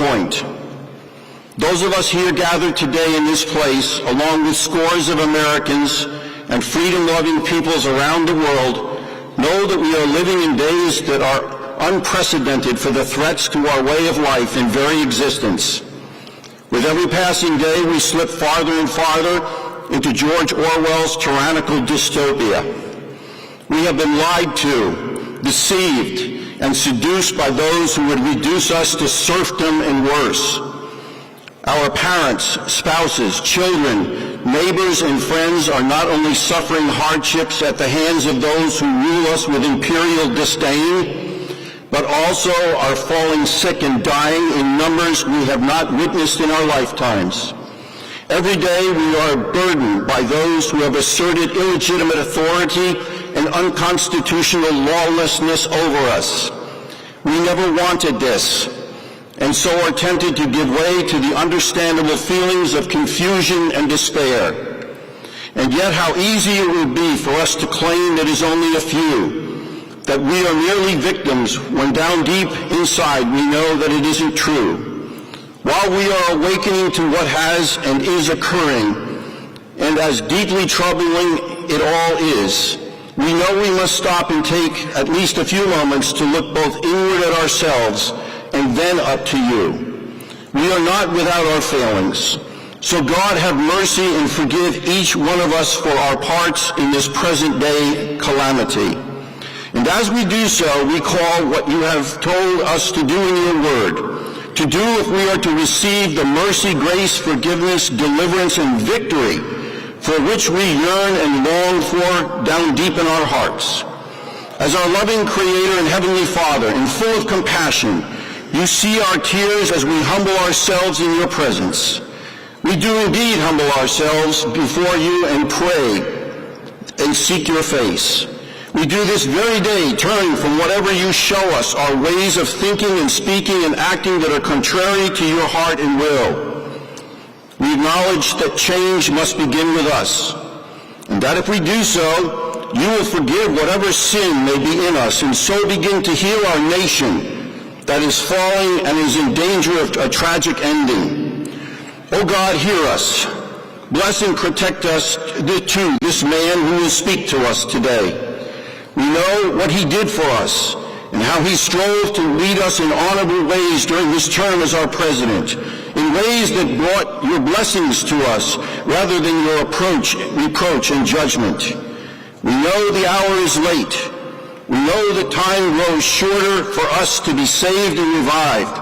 point. Those of us here gathered today in this place, along with scores of Americans and freedom-loving peoples around the world, know that we are living in days that are unprecedented for the threats to our way of life and very existence. With every passing day, we slip farther and farther into George Orwell's tyrannical dystopia. We have been lied to, deceived, and seduced by those who would reduce us to serfdom and worse. Our parents, spouses, children, neighbors, and friends are not only suffering hardships at the hands of those who rule us with imperial disdain, but also are falling sick and dying in numbers we have not witnessed in our lifetimes. Every day we are burdened by those who have asserted illegitimate authority and unconstitutional lawlessness over us. We never wanted this, and so are tempted to give way to the understandable feelings of confusion and despair. And yet how easy it would be for us to claim that it is only a few, that we are merely victims when down deep inside we know that it isn't true. While we are awakening to what has and is occurring, and as deeply troubling it all is, we know we must stop and take at least a few moments to look both inward at ourselves and then up to you. We are not without our failings. So God have mercy and forgive each one of us for our parts in this present day calamity. And as we do so, we call what you have told us to do in your word, to do if we are to receive the mercy, grace, forgiveness, deliverance, and victory for which we yearn and long for down deep in our hearts. As our loving Creator and Heavenly Father, and full of compassion, you see our tears as we humble ourselves in your presence. We do indeed humble ourselves before you and pray and seek your face. We do this very day, turning from whatever you show us, our ways of thinking and speaking and acting that are contrary to your heart and will. We acknowledge that change must begin with us, and that if we do so, you will forgive whatever sin may be in us, and so begin to heal our nation that is falling and is in danger of a tragic ending. O God, hear us. Bless and protect us too, this man who will speak to us today. We know what he did for us and how he strove to lead us in honorable ways during his term as our president, in ways that brought your blessings to us rather than your reproach and judgment. We know the hour is late. We know that time grows shorter for us to be saved and revived.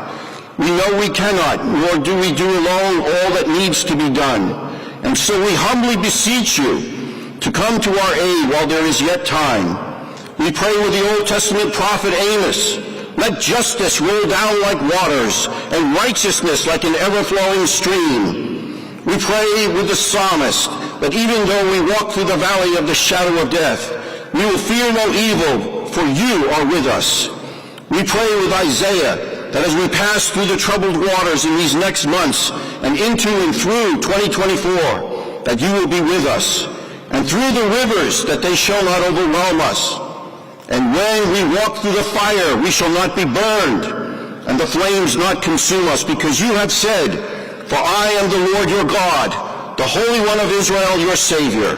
We know we cannot, nor do we do alone all that needs to be done. And so we humbly beseech you to come to our aid while there is yet time. We pray with the Old Testament prophet Amos, let justice roll down like waters and righteousness like an ever-flowing stream. We pray with the psalmist that even though we walk through the valley of the shadow of death, we will fear no evil, for you are with us. We pray with Isaiah that as we pass through the troubled waters in these next months and into and through 2024, that you will be with us, and through the rivers that they shall not overwhelm us. And when we walk through the fire, we shall not be burned, and the flames not consume us, because you have said, for I am the Lord your God, the Holy One of Israel, your Savior.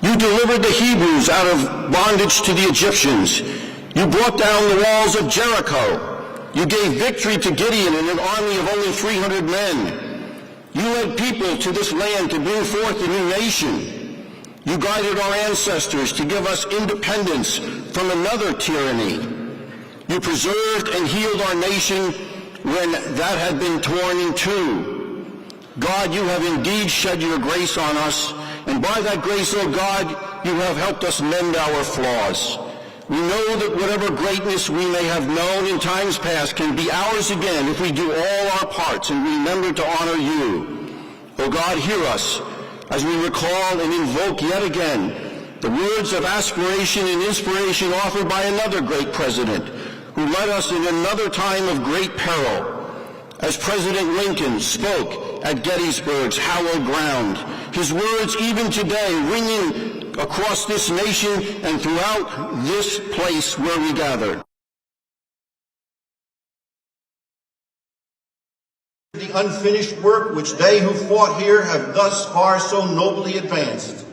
You delivered the Hebrews out of bondage to the Egyptians. You brought down the walls of Jericho. You gave victory to Gideon and an army of only 300 men. You led people to this land to bring forth a new nation. You guided our ancestors to give us independence from another tyranny. You preserved and healed our nation when that had been torn in two. God, you have indeed shed your grace on us, and by that grace, O God, you have helped us mend our flaws. We know that whatever greatness we may have known in times past can be ours again if we do all our parts and remember to honor you. O God, hear us as we recall and invoke yet again the words of aspiration and inspiration offered by another great president who led us in another time of great peril. As President Lincoln spoke at Gettysburg's hallowed ground, his words even today ringing across this nation and throughout this place where we gather. the unfinished work which they who fought here have thus far so nobly advanced.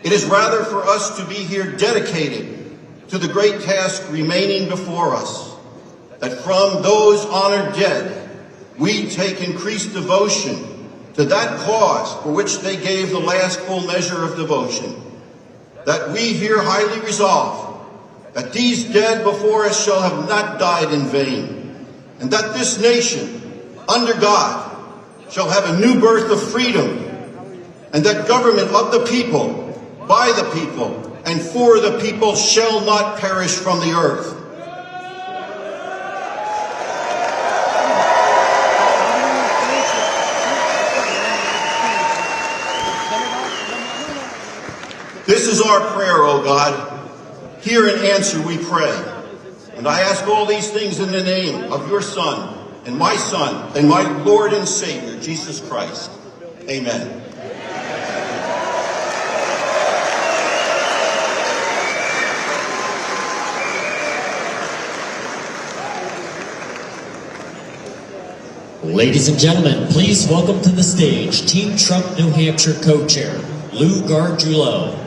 It is rather for us to be here dedicated to the great task remaining before us, that from those honored dead we take increased devotion to that cause for which they gave the last full measure of devotion, that we here highly resolve that these dead before us shall have not died in vain, and that this nation, under God, shall have a new birth of freedom, and that government of the people, by the people, and for the people shall not perish from the earth. This is our prayer, O God. Hear and answer, we pray. And I ask all these things in the name of your Son, and my Lord and Savior, Jesus Christ. Amen. Ladies and gentlemen, please welcome to the stage Team Trump New Hampshire co-chair, Lou Gargiulo.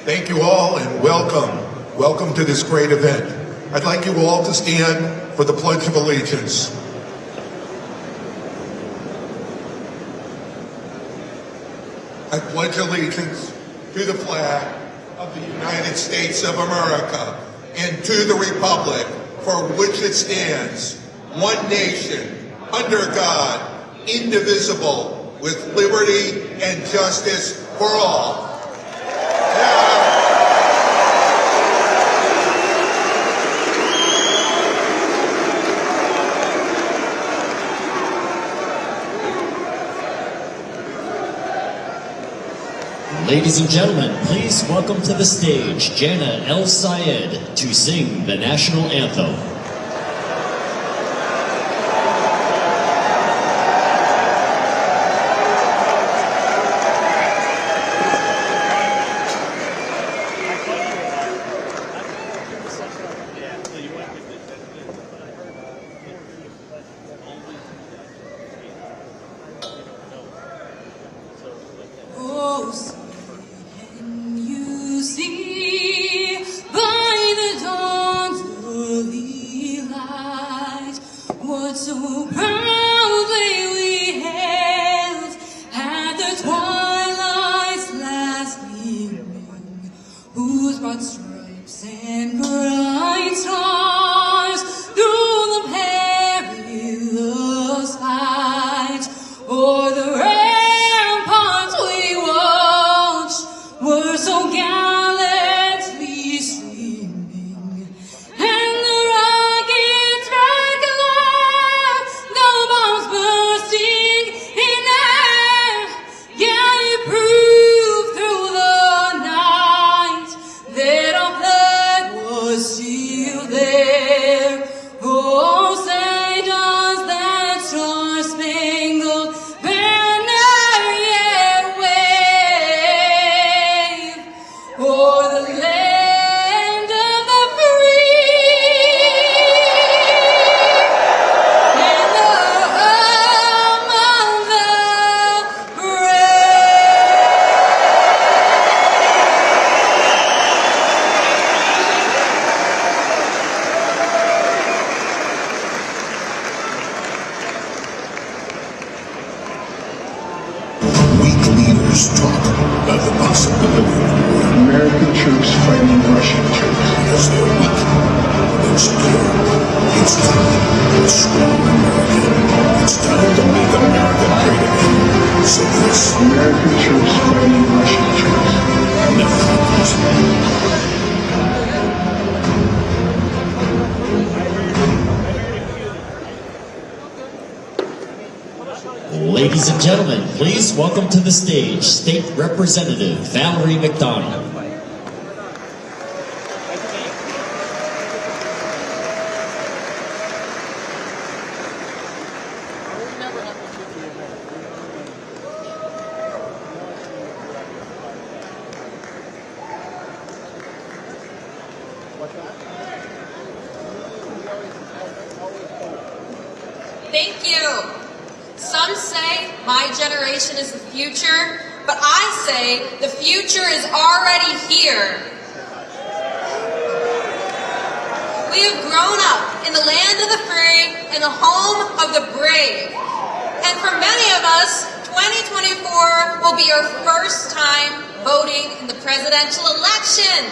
Thank you all and welcome. Welcome to this great event. I'd like you all to stand for the Pledge of Allegiance. I pledge allegiance to the flag of the United States of America and to the republic for which it stands, one nation, under God, indivisible, with liberty and justice for all. Ladies and gentlemen, please welcome to the stage Jana El Sayed to sing the national anthem. Ladies and gentlemen, please welcome to the stage State Representative Valerie McDonald. Thank you. Some say my generation is the future, but I say the future is already here. We have grown up in the land of the free and the home of the brave. And for many of us, 2024 will be our first time voting in the presidential election.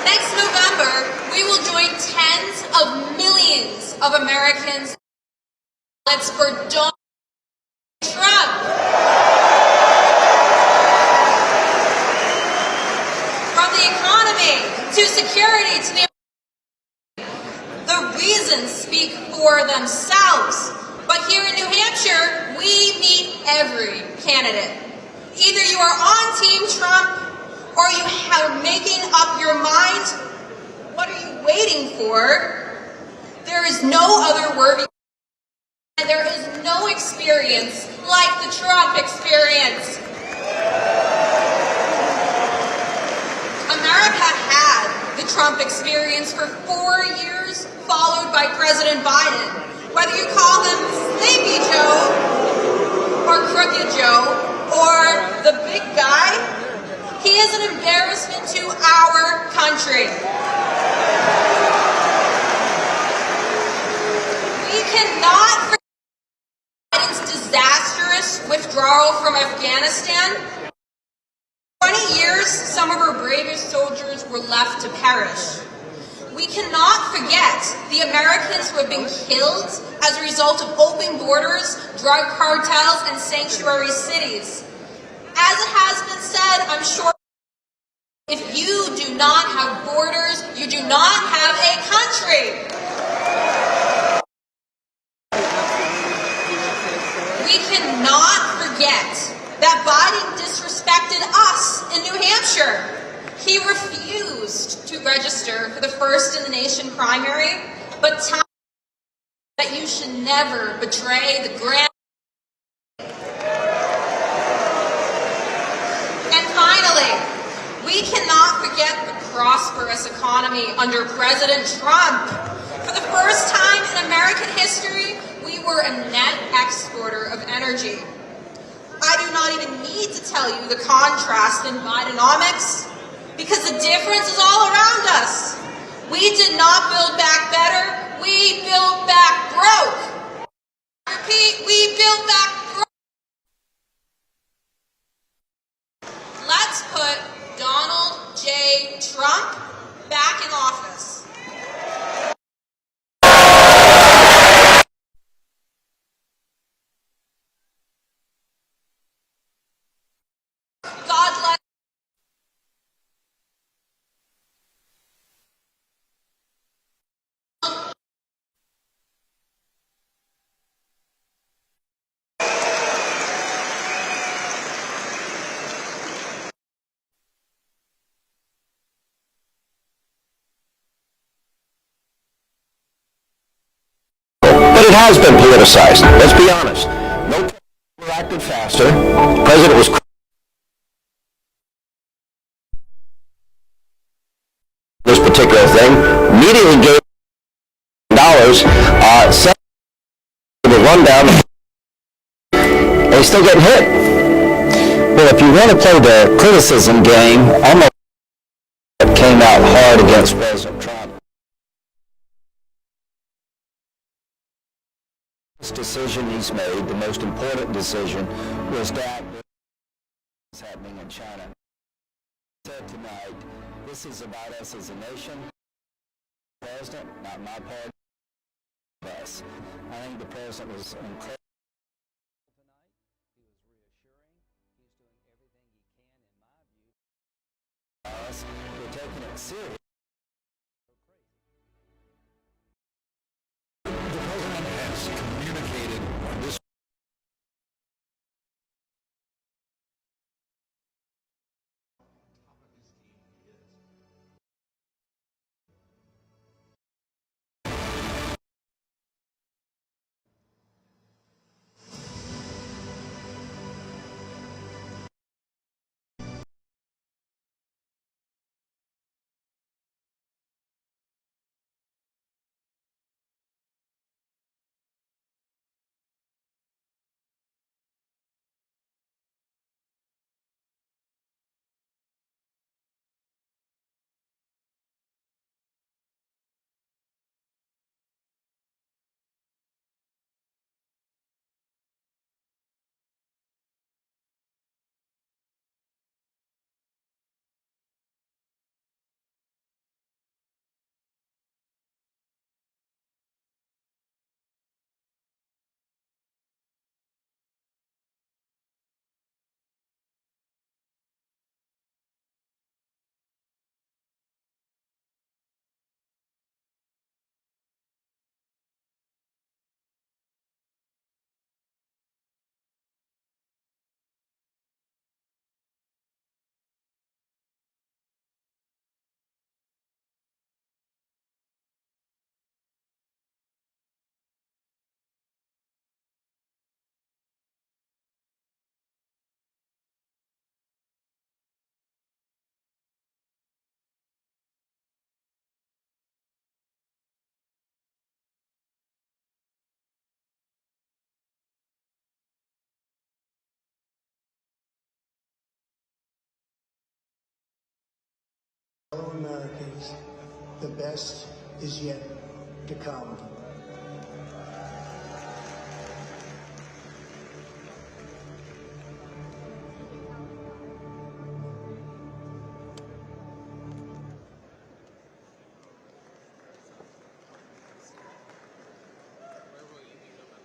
Next November, we will join tens of millions of Americans for Donald Trump. From the economy to security to the reasons speak for themselves. But here in New Hampshire, we meet every candidate. Either you are on Team Trump or you are making up your mind. What are you waiting for? There is no other worthy. And there is no experience like the Trump experience. America had the Trump experience for 4 years, followed by President Biden. Whether you call him Sleepy Joe, or Crooked Joe, or the big guy, he is an embarrassment to our country. We cannot forget Biden's disastrous withdrawal from Afghanistan. 20 years, some of our bravest soldiers were left to perish. We cannot forget the Americans who have been killed as a result of open borders, drug cartels, and sanctuary cities. As it has been said, I'm sure, if you do not have borders, you do not have a country. We cannot forget that Biden disrespected us in New Hampshire. He refused to register for the first in the nation primary, but tells that you should never betray the grand. And finally, we cannot forget the prosperous economy under President Trump. For the first time in American history, we were a net exporter of energy. I do not even need to tell you the contrast in Bidenomics, because the difference is all around us. We did not build back better, we built back broke. Repeat, we built back broke. Let's put Donald J. Trump back in office. God bless. But it has been politicized. Let's be honest. No president ever acted faster. The president was this particular thing. Immediately gave dollars. Sent the rundown. And he's still getting hit. Well, if you want to play the criticism game, almost came out hard against President Trump. This decision he's made, the most important decision, was that what's happening in China. I said tonight, this is about us as a nation. President, not my party, us. I think the president was incredible. We're taking it serious. The president has communicated on this fellow Americans, the best is yet to come.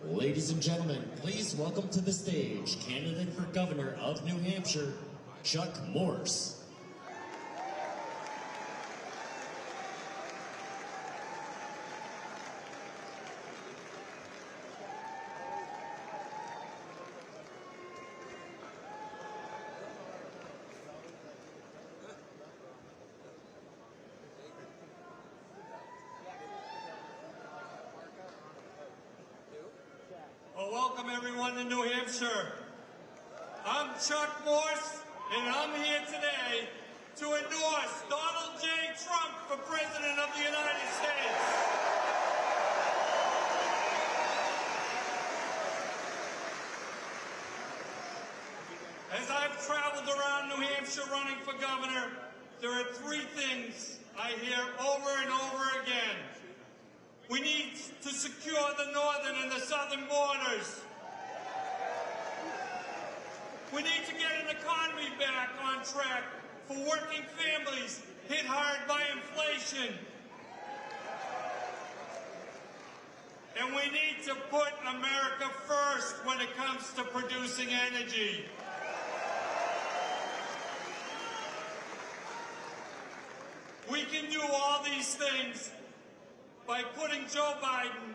Ladies and gentlemen, please welcome to the stage candidate for governor of New Hampshire, Chuck Morse. Well, welcome everyone to New Hampshire. I'm Chuck Morse, and I'm here today to endorse Donald J. Trump for President of the United States. As I've traveled around New Hampshire running for governor, there are three things I hear over and over again. We need to secure the northern and the southern borders. We need to get an economy back on track for working families hit hard by inflation. And we need to put America first when it comes to producing energy. We can do all these things by putting Joe Biden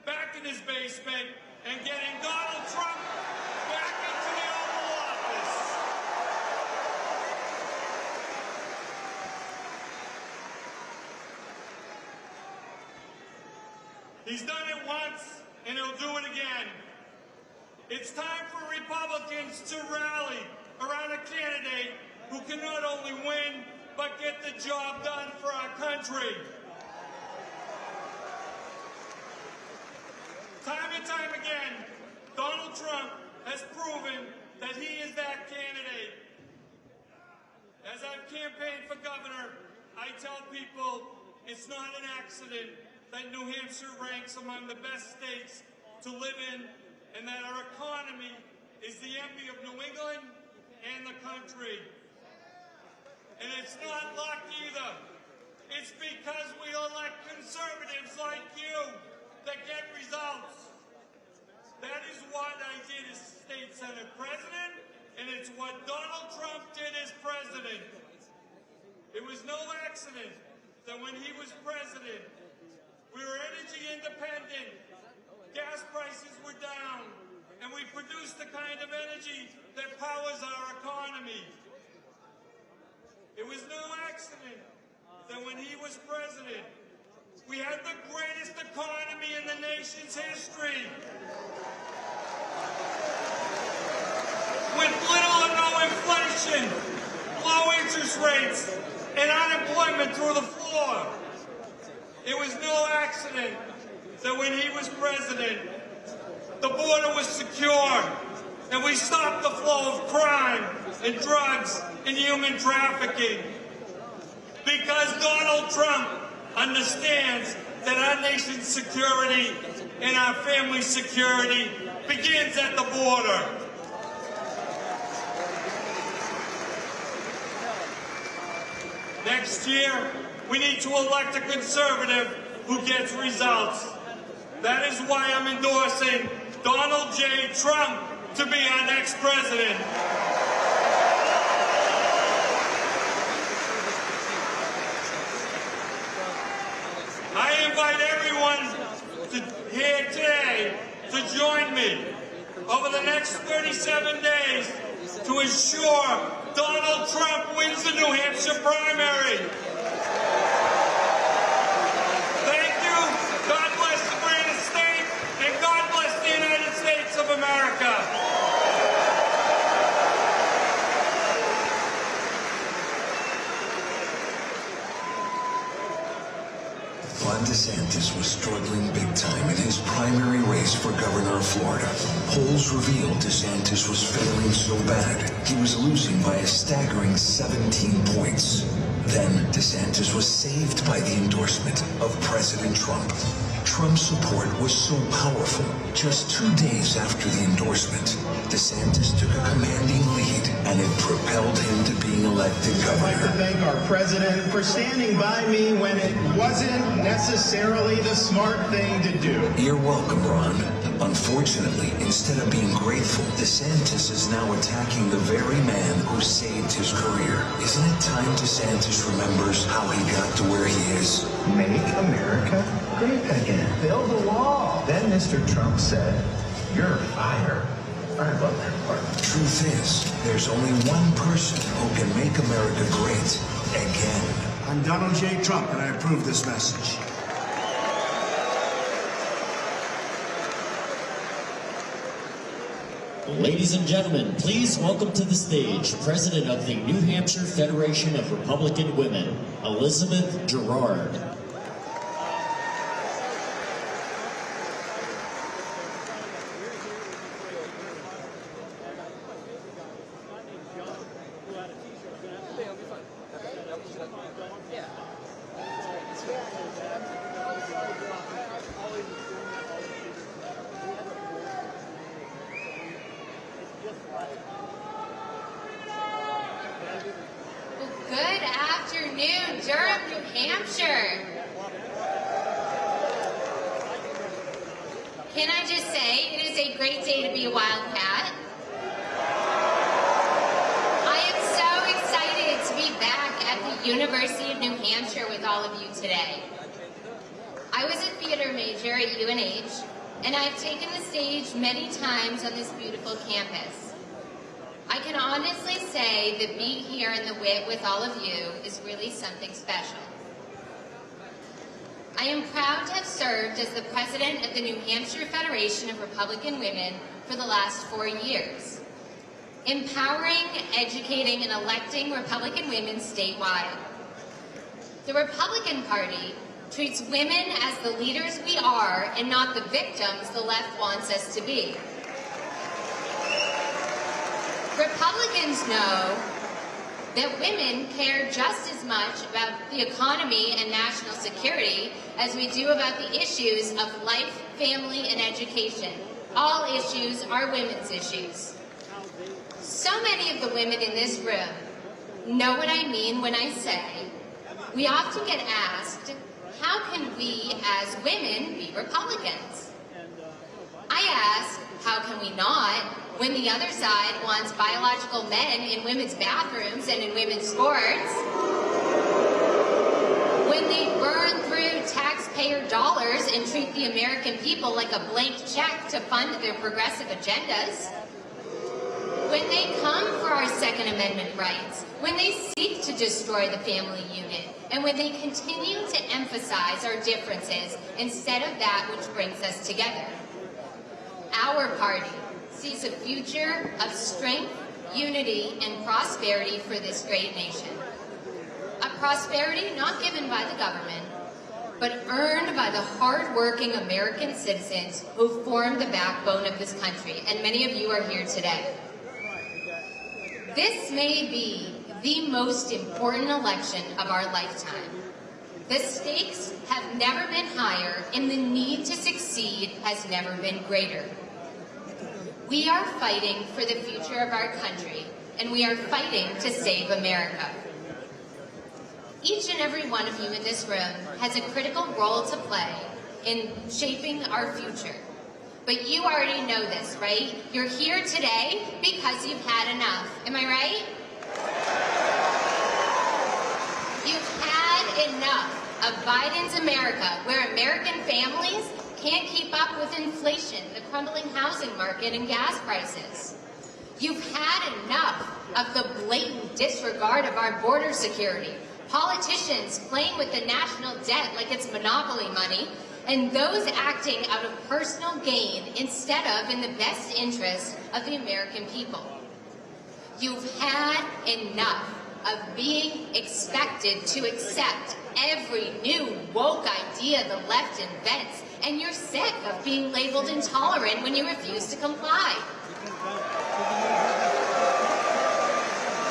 back in his basement and getting Donald Trump back into the Oval Office. He's done it once, and he'll do it again. It's time for Republicans to rally around a candidate who can not only win, but get the job done for our country. Time and time again, Donald Trump has proven that he is that candidate. As I've campaigned for governor, I tell people it's not an accident that New Hampshire ranks among the best states to live in, and that our economy is the envy of New England and the country. And it's not luck either. It's because we elect conservatives like you that get results. That is what I did as state senate president, and it's what Donald Trump did as president. It was no accident that when he was president, we were energy independent, gas prices were down, and we produced the kind of energy that powers our economy. It was no accident that when he was president, we had the greatest economy in the nation's history, with little or no inflation, low interest rates, and unemployment through the floor. It was no accident that when he was president, the border was secure, and we stopped the flow of crime and drugs and human trafficking. Because Donald Trump understands that our nation's security and our family's security begins at the border. Next year, we need to elect a conservative who gets results. That is why I'm endorsing Donald J. Trump to be our next president. I invite everyone here today to join me over the next 37 days to ensure Donald Trump wins the New Hampshire primary. Thank you. God bless the greatest state, and God bless the United States of America. Ron DeSantis was struggling big time in his primary race for governor of Florida. Polls revealed DeSantis was failing so bad, he was losing by a staggering 17 points. Then, DeSantis was saved by the endorsement of President Trump. Trump's support was so powerful, just 2 days after the endorsement, DeSantis took a commanding lead, and it propelled him to being elected governor. I'd like to thank our president for standing by me when it wasn't necessarily the smart thing to do. You're welcome, Ron. Unfortunately, instead of being grateful, DeSantis is now attacking the very man who saved his career. Isn't it time DeSantis remembers how he got to where he is? Make America great again. Build a wall. Then Mr. Trump said, "You're fired." I love that part. Truth is, there's only one person who can make America great again. I'm Donald J. Trump, and I approve this message. Ladies and gentlemen, please welcome to the stage President of the New Hampshire Federation of Republican Women, Elizabeth Gerard. Good afternoon, Durham, New Hampshire. Can I just say, it is a great day to be a Wildcat. I am so excited to be back at the University of New Hampshire with all of you today. I was a theater major at UNH, and I've taken the stage many times on this beautiful campus. I can honestly say that being here in the WIT with all of you is really something special. I am proud to have served as the president of the New Hampshire Federation of Republican Women for the last 4 years, empowering, educating, and electing Republican women statewide. The Republican Party treats women as the leaders we are and not the victims the left wants us to be. Republicans know that women care just as much about the economy and national security as we do about the issues of life, family, and education. All issues are women's issues. So many of the women in this room know what I mean when I say we often get asked, how can we as women be Republicans? I ask, how can we not, when the other side wants biological men in women's bathrooms and in women's sports, when they burn through taxpayer dollars and treat the American people like a blank check to fund their progressive agendas, when they come for our Second Amendment rights, when they seek to destroy the family unit, and when they continue to emphasize our differences instead of that which brings us together. Our party sees a future of strength, unity, and prosperity for this great nation. A prosperity not given by the government, but earned by the hard-working American citizens who form the backbone of this country, and many of you are here today. This may be the most important election of our lifetime. The stakes have never been higher, and the need to succeed has never been greater. We are fighting for the future of our country, and we are fighting to save America. Each and every one of you in this room has a critical role to play in shaping our future. But you already know this, right? You're here today because you've had enough. Am I right? You've had enough of Biden's America, where American families can't keep up with inflation, the crumbling housing market, and gas prices. You've had enough of the blatant disregard of our border security, politicians playing with the national debt like it's monopoly money, and those acting out of personal gain instead of in the best interest of the American people. You've had enough of being expected to accept every new woke idea the left invents, and you're sick of being labeled intolerant when you refuse to comply.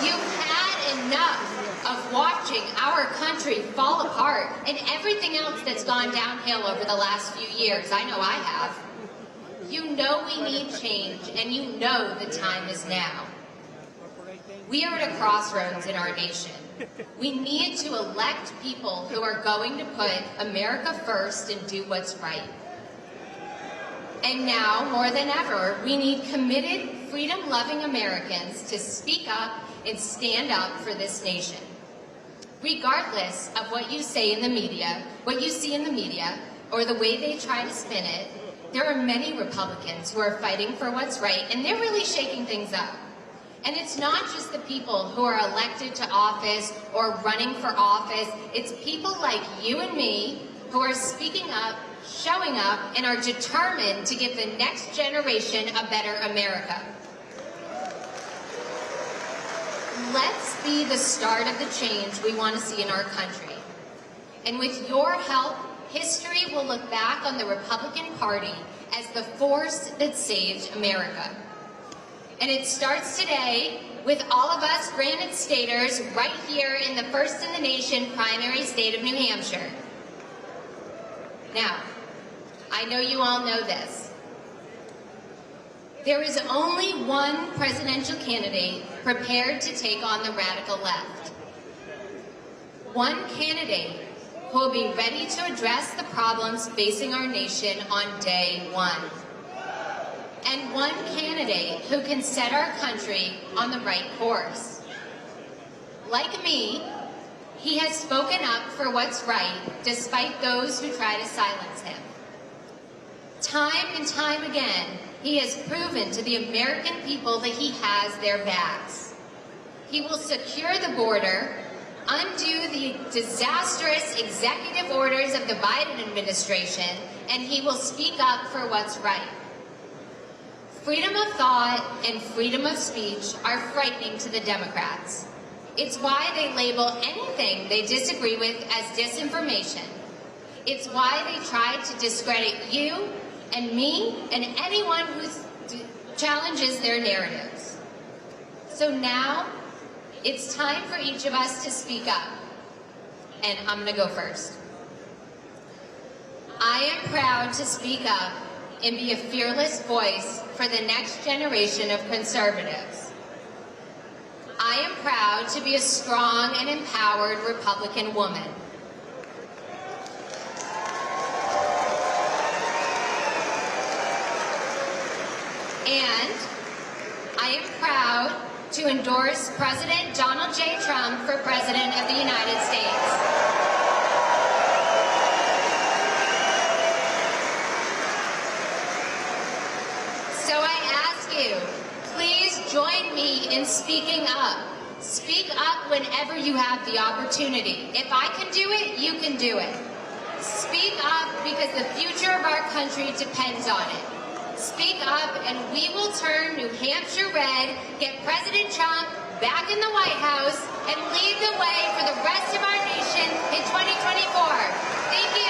You've had enough of watching our country fall apart and everything else that's gone downhill over the last few years, I know I have, you know we need change, and you know the time is now. We are at a crossroads in our nation. We need to elect people who are going to put America first and do what's right. And now, more than ever, we need committed, freedom-loving Americans to speak up and stand up for this nation. Regardless of what you say in the media, what you see in the media, or the way they try to spin it, there are many Republicans who are fighting for what's right, and they're really shaking things up. And it's not just the people who are elected to office or running for office, it's people like you and me who are speaking up, showing up, and are determined to give the next generation a better America. Let's be the start of the change we want to see in our country. And with your help, history will look back on the Republican Party as the force that saved America. And it starts today with all of us Granite Staters right here in the first in the nation primary state of New Hampshire. Now, I know you all know this. There is only one presidential candidate prepared to take on the radical left. One candidate who will be ready to address the problems facing our nation on day one. And one candidate who can set our country on the right course. Like me, he has spoken up for what's right, despite those who try to silence him. Time and time again, he has proven to the American people that he has their backs. He will secure the border, undo the disastrous executive orders of the Biden administration, and he will speak up for what's right. Freedom of thought and freedom of speech are frightening to the Democrats. It's why they label anything they disagree with as disinformation. It's why they try to discredit you and me and anyone who challenges their narratives. So now, it's time for each of us to speak up. And I'm going to go first. I am proud to speak up and be a fearless voice for the next generation of conservatives. I am proud to be a strong and empowered Republican woman. And I am proud to endorse President Donald J. Trump for President of the United States. So I ask you, please join me in speaking up. Speak up whenever you have the opportunity. If I can do it, you can do it. Speak up because the future of our country depends on it. Speak up and we will turn New Hampshire red, get President Trump back in the White House, and lead the way for the rest of our nation in 2024. Thank you.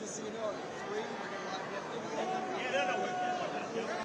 just so you know, 3, we're getting a lot of gifting. Yeah, no.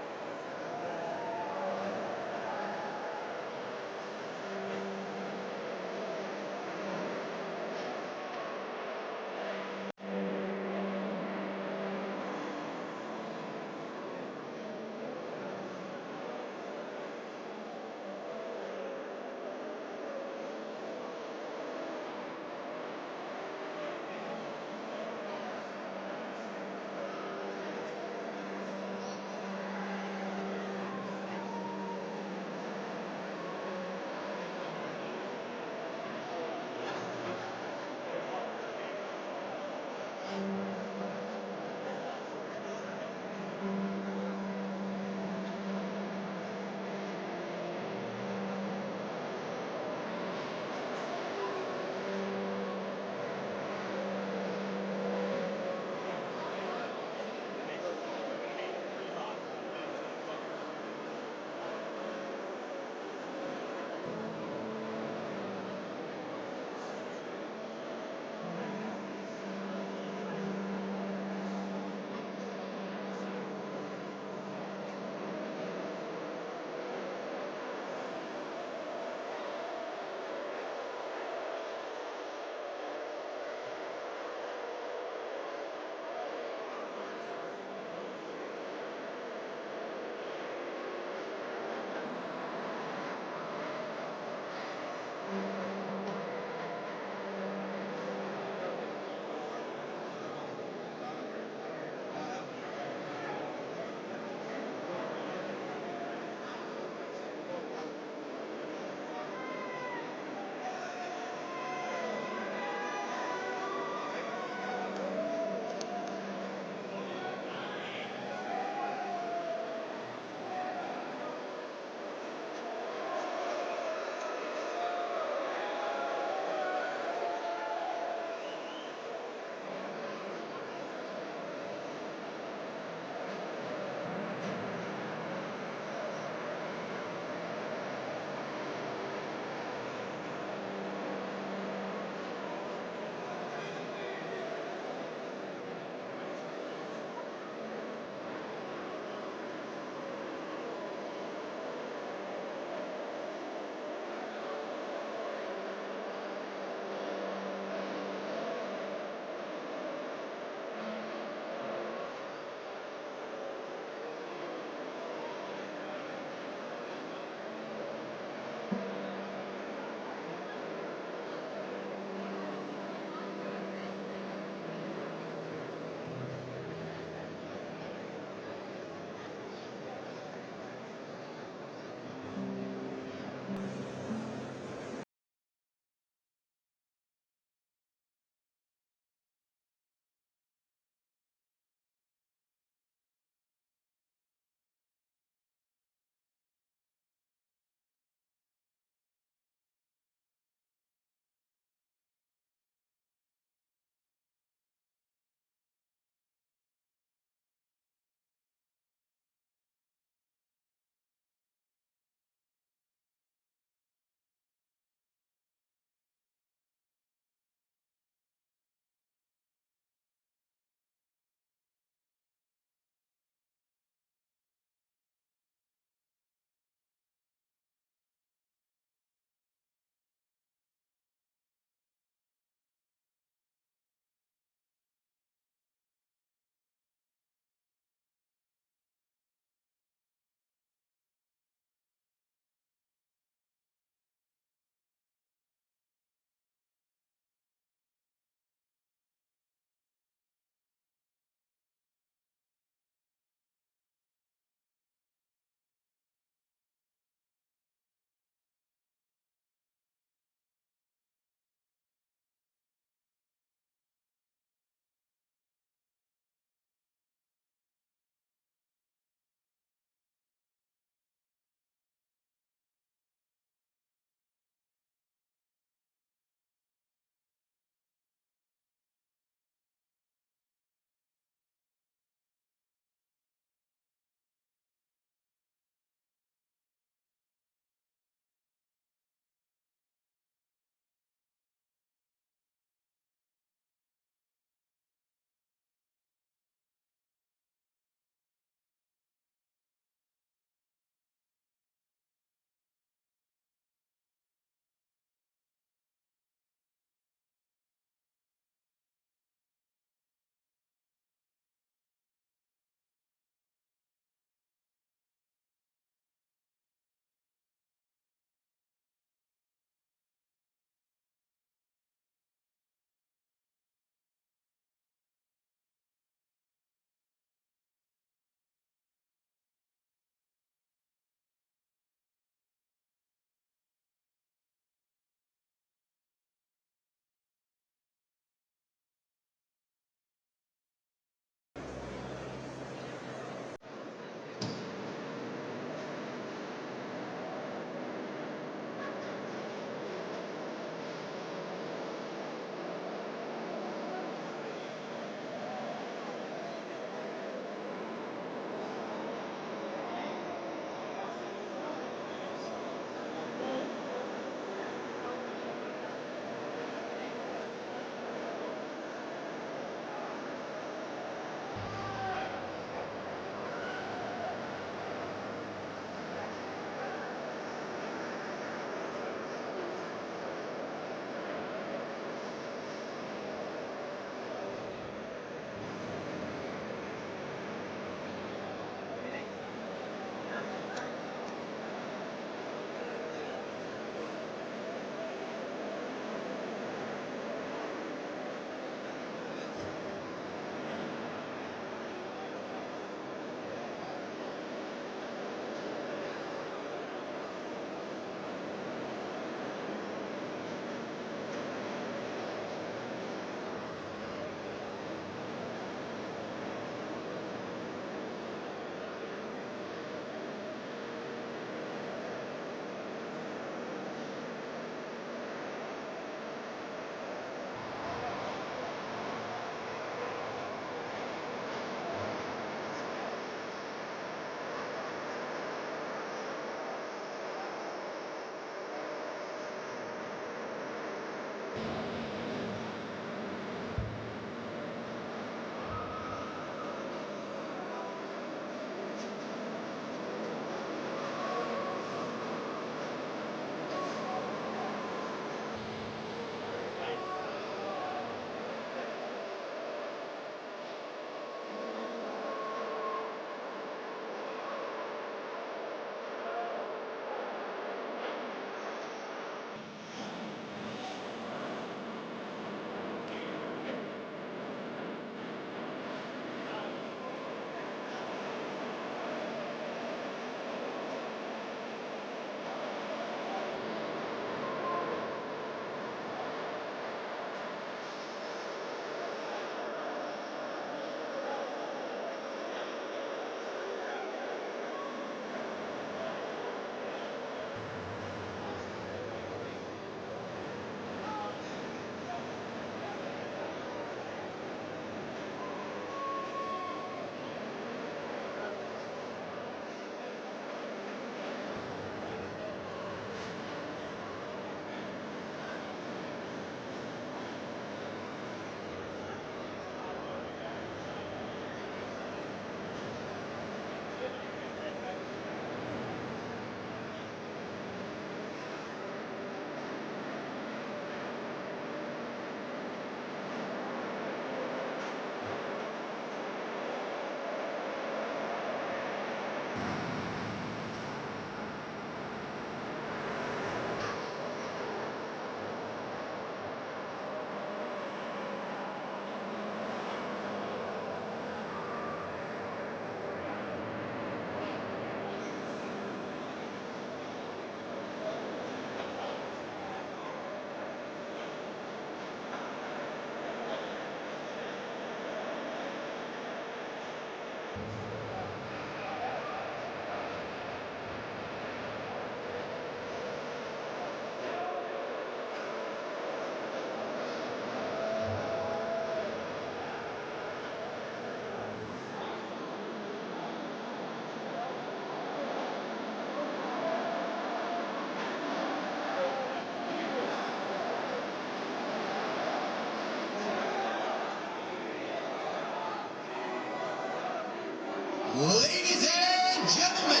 Ladies and gentlemen,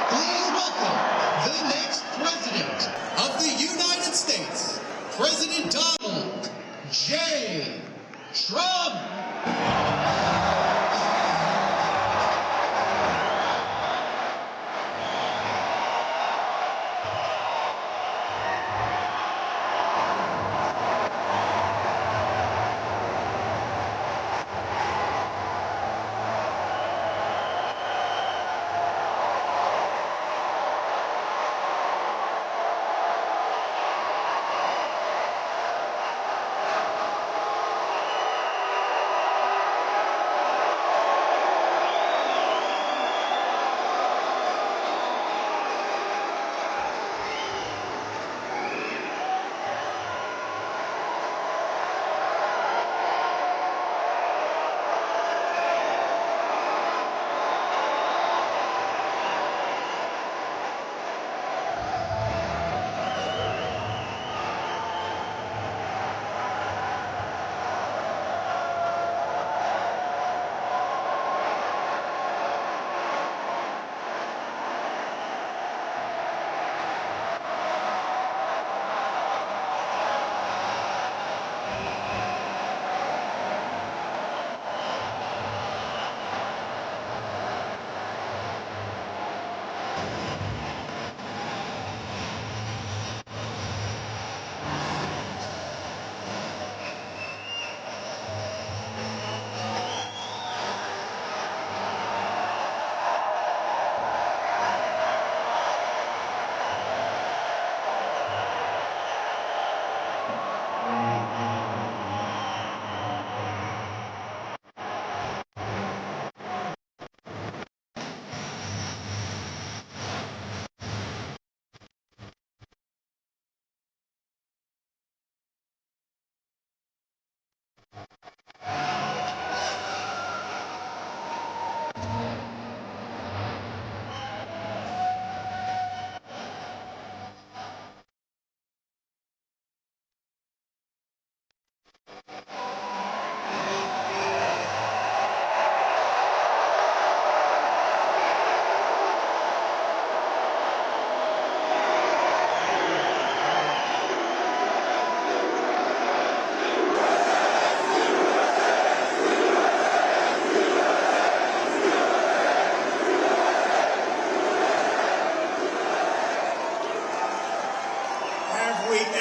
please welcome the next President of the United States, President Donald J. Trump.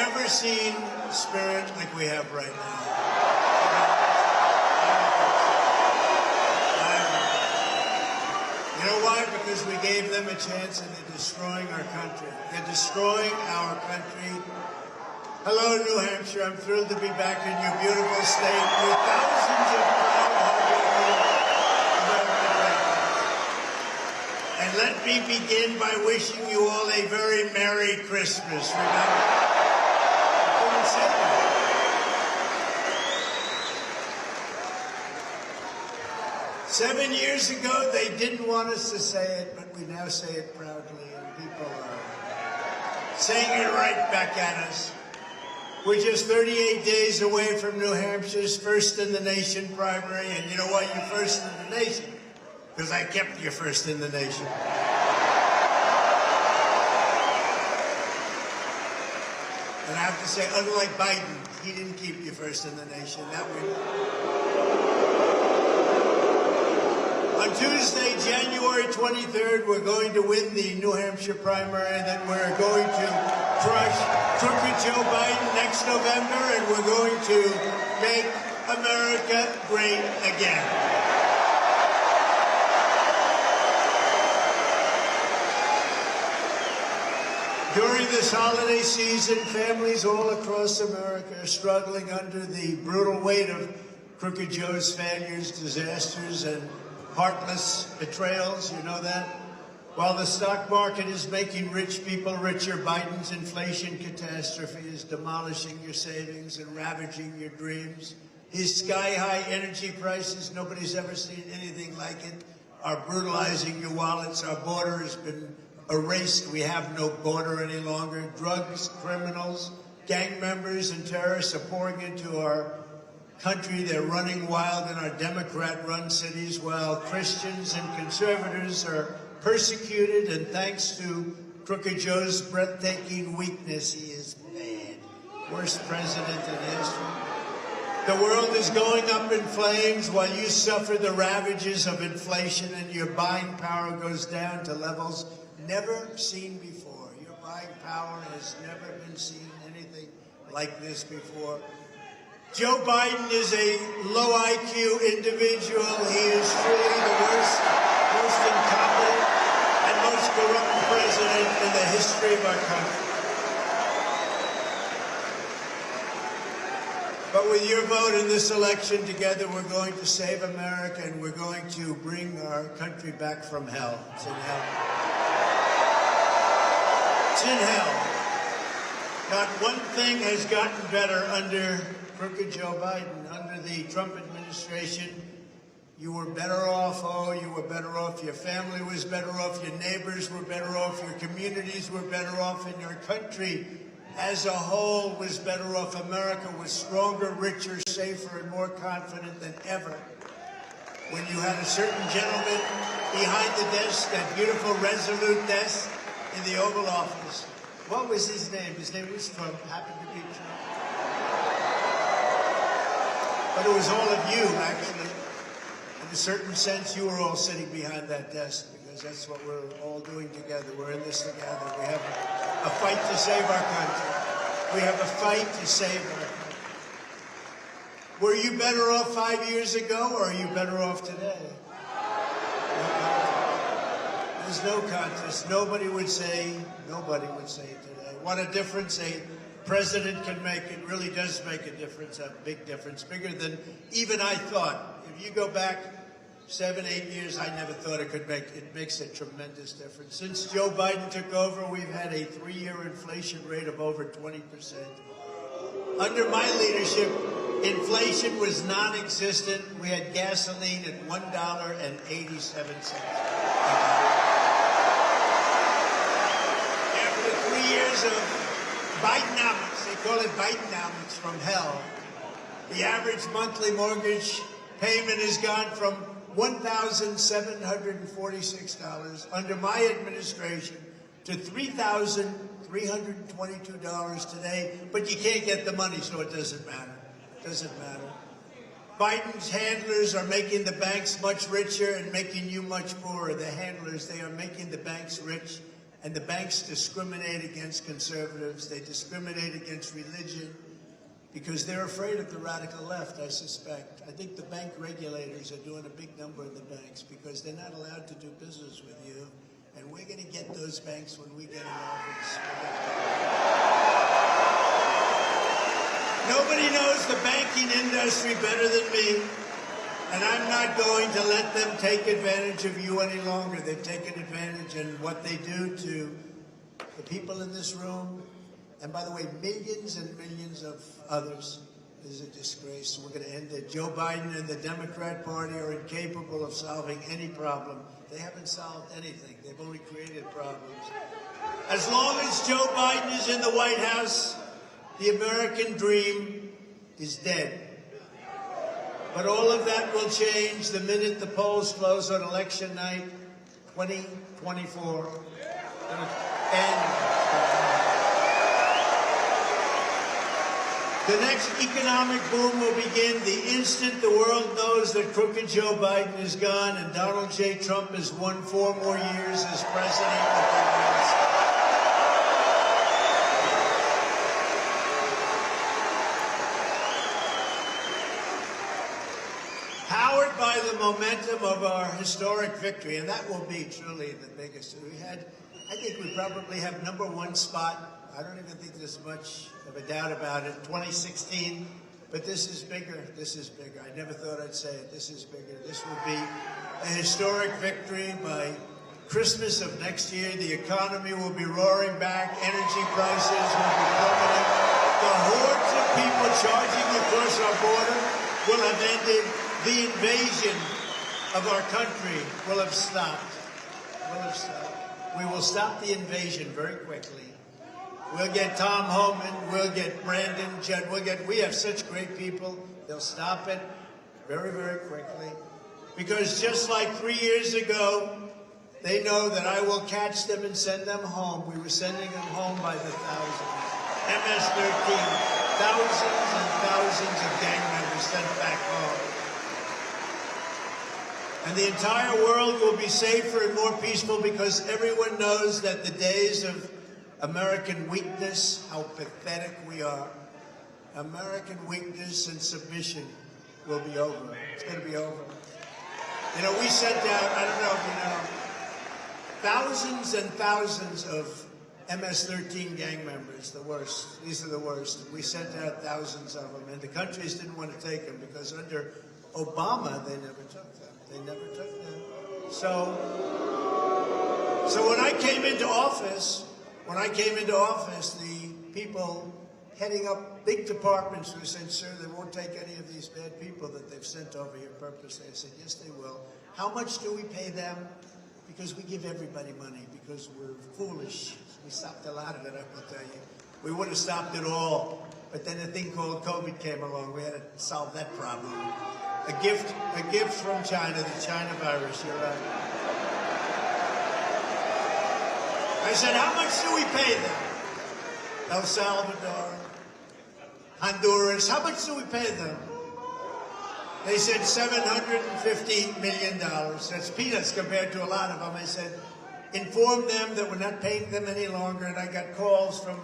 never seen spirit like we have right now. You know why? Because we gave them a chance and they're destroying our country. They're destroying our country. Hello, New Hampshire. I'm thrilled to be back in your beautiful state with thousands of proud, hardworking American veterans. And let me begin by wishing you all a very Merry Christmas. Remember? I couldn't say that. 7 years ago, they didn't want us to say it, but we now say it proudly, and people are saying it right back at us. We're just 38 days away from New Hampshire's first in the nation primary, and you know why you're first in the nation? Because I kept you first in the nation. And I have to say, unlike Biden, he didn't keep you first in the nation. That we know. On Tuesday, January 23rd, we're going to win the New Hampshire primary, and then we're going to crush crooked Joe Biden next November, and we're going to make America great again. During this holiday season, families all across America are struggling under the brutal weight of Crooked Joe's failures, disasters, and heartless betrayals. You know that? While the stock market is making rich people richer, Biden's inflation catastrophe is demolishing your savings and ravaging your dreams. His sky-high energy prices, nobody's ever seen anything like it, are brutalizing your wallets. Our border has been erased. We have no border any longer. Drugs, criminals, gang members, and terrorists are pouring into our country. They're running wild in our Democrat-run cities, while Christians and conservatives are persecuted, and thanks to Crooked Joe's breathtaking weakness, he is bad. Worst president in history. The world is going up in flames while you suffer the ravages of inflation, and your buying power goes down to levels never seen before. Your buying power has never been seen anything like this before. Joe Biden is a low IQ individual. He is truly the worst, most incompetent, and most corrupt president in the history of our country. But with your vote in this election, together we're going to save America, and we're going to bring our country back from hell. It's in hell. It's in hell. Not one thing has gotten better under Crooked Joe Biden. Under the Trump administration, you were better off. Oh, you were better off. Your family was better off. Your neighbors were better off. Your communities were better off. And your country as a whole was better off. America was stronger, richer, safer, and more confident than ever. When you had a certain gentleman behind the desk, that beautiful, resolute desk in the Oval Office. What was his name? His name was Trump. Happened to be Trump. But it was all of you, actually. In a certain sense, you were all sitting behind that desk, because that's what we're all doing together. We're in this together. We have a fight to save our country. We have a fight to save our country. Were you better off 5 years ago, or are you better off today? There's no contest. Nobody would say today. What a difference a president can make. It really does make a difference, a big difference, bigger than even I thought. If you go back 7, 8 years, I never thought it could make. It makes a tremendous difference. Since Joe Biden took over, we've had a 3-year inflation rate of over 20%. Under my leadership, inflation was non-existent. We had gasoline at $1.87. After 3 years of Bidenomics, they call it Bidenomics from hell, the average monthly mortgage payment has gone from $1,746 under my administration to $3,322 today, but you can't get the money, so it doesn't matter. It doesn't matter. Biden's handlers are making the banks much richer and making you much poorer. The handlers, they are making the banks rich And the banks discriminate against conservatives. They discriminate against religion because they're afraid of the radical left, I suspect. I think the bank regulators are doing a big number in the banks because they're not allowed to do business with you. And we're going to get those banks when we get in office. Nobody knows the banking industry better than me. And I'm not going to let them take advantage of you any longer. They've taken advantage, and what they do to the people in this room, and by the way, millions and millions of others, is a disgrace. We're going to end it. Joe Biden and the Democrat Party are incapable of solving any problem. They haven't solved anything. They've only created problems. As long as Joe Biden is in the White House, the American dream is dead. But all of that will change the minute the polls close on election night, 2024. And the next economic boom will begin the instant the world knows that crooked Joe Biden is gone and Donald J. Trump has won 4 more years as president of the United States. Powered by the momentum of our historic victory, and that will be truly the biggest. I think we probably have #1 spot. I don't even think there's much of a doubt about it. 2016, but this is bigger. This is bigger. I never thought I'd say it. This is bigger. This will be a historic victory. By Christmas of next year, the economy will be roaring back. Energy prices will be plummeting. The hordes of people charging across our border will have ended. The invasion of our country will have stopped. We will stop the invasion very quickly. We'll get Tom Homan, we'll get Brandon, Judd, we have such great people. They'll stop it very, very quickly. Because just like 3 years ago, they know that I will catch them and send them home. We were sending them home by the thousands. MS-13, thousands and thousands of gang members sent back home. And the entire world will be safer and more peaceful because everyone knows that the days of American weakness, how pathetic we are, American weakness and submission will be over. It's going to be over. You know, we sent out, I don't know if you know, thousands and thousands of MS-13 gang members, the worst. These are the worst. We sent out thousands of them, and the countries didn't want to take them because under Obama, they never took them. They never took them. So when I came into office, the people heading up big departments who said, sir, they won't take any of these bad people that they've sent over here purposely. I said, yes, they will. How much do we pay them? Because we give everybody money, because we're foolish. We stopped a lot of it, I will tell you. We would have stopped it all, but then a thing called COVID came along. We had to solve that problem. A gift from China, the China virus, you're right. I said, how much do we pay them? El Salvador, Honduras, how much do we pay them? They said $750 million. That's peanuts compared to a lot of them. I said, inform them that we're not paying them any longer. And I got calls from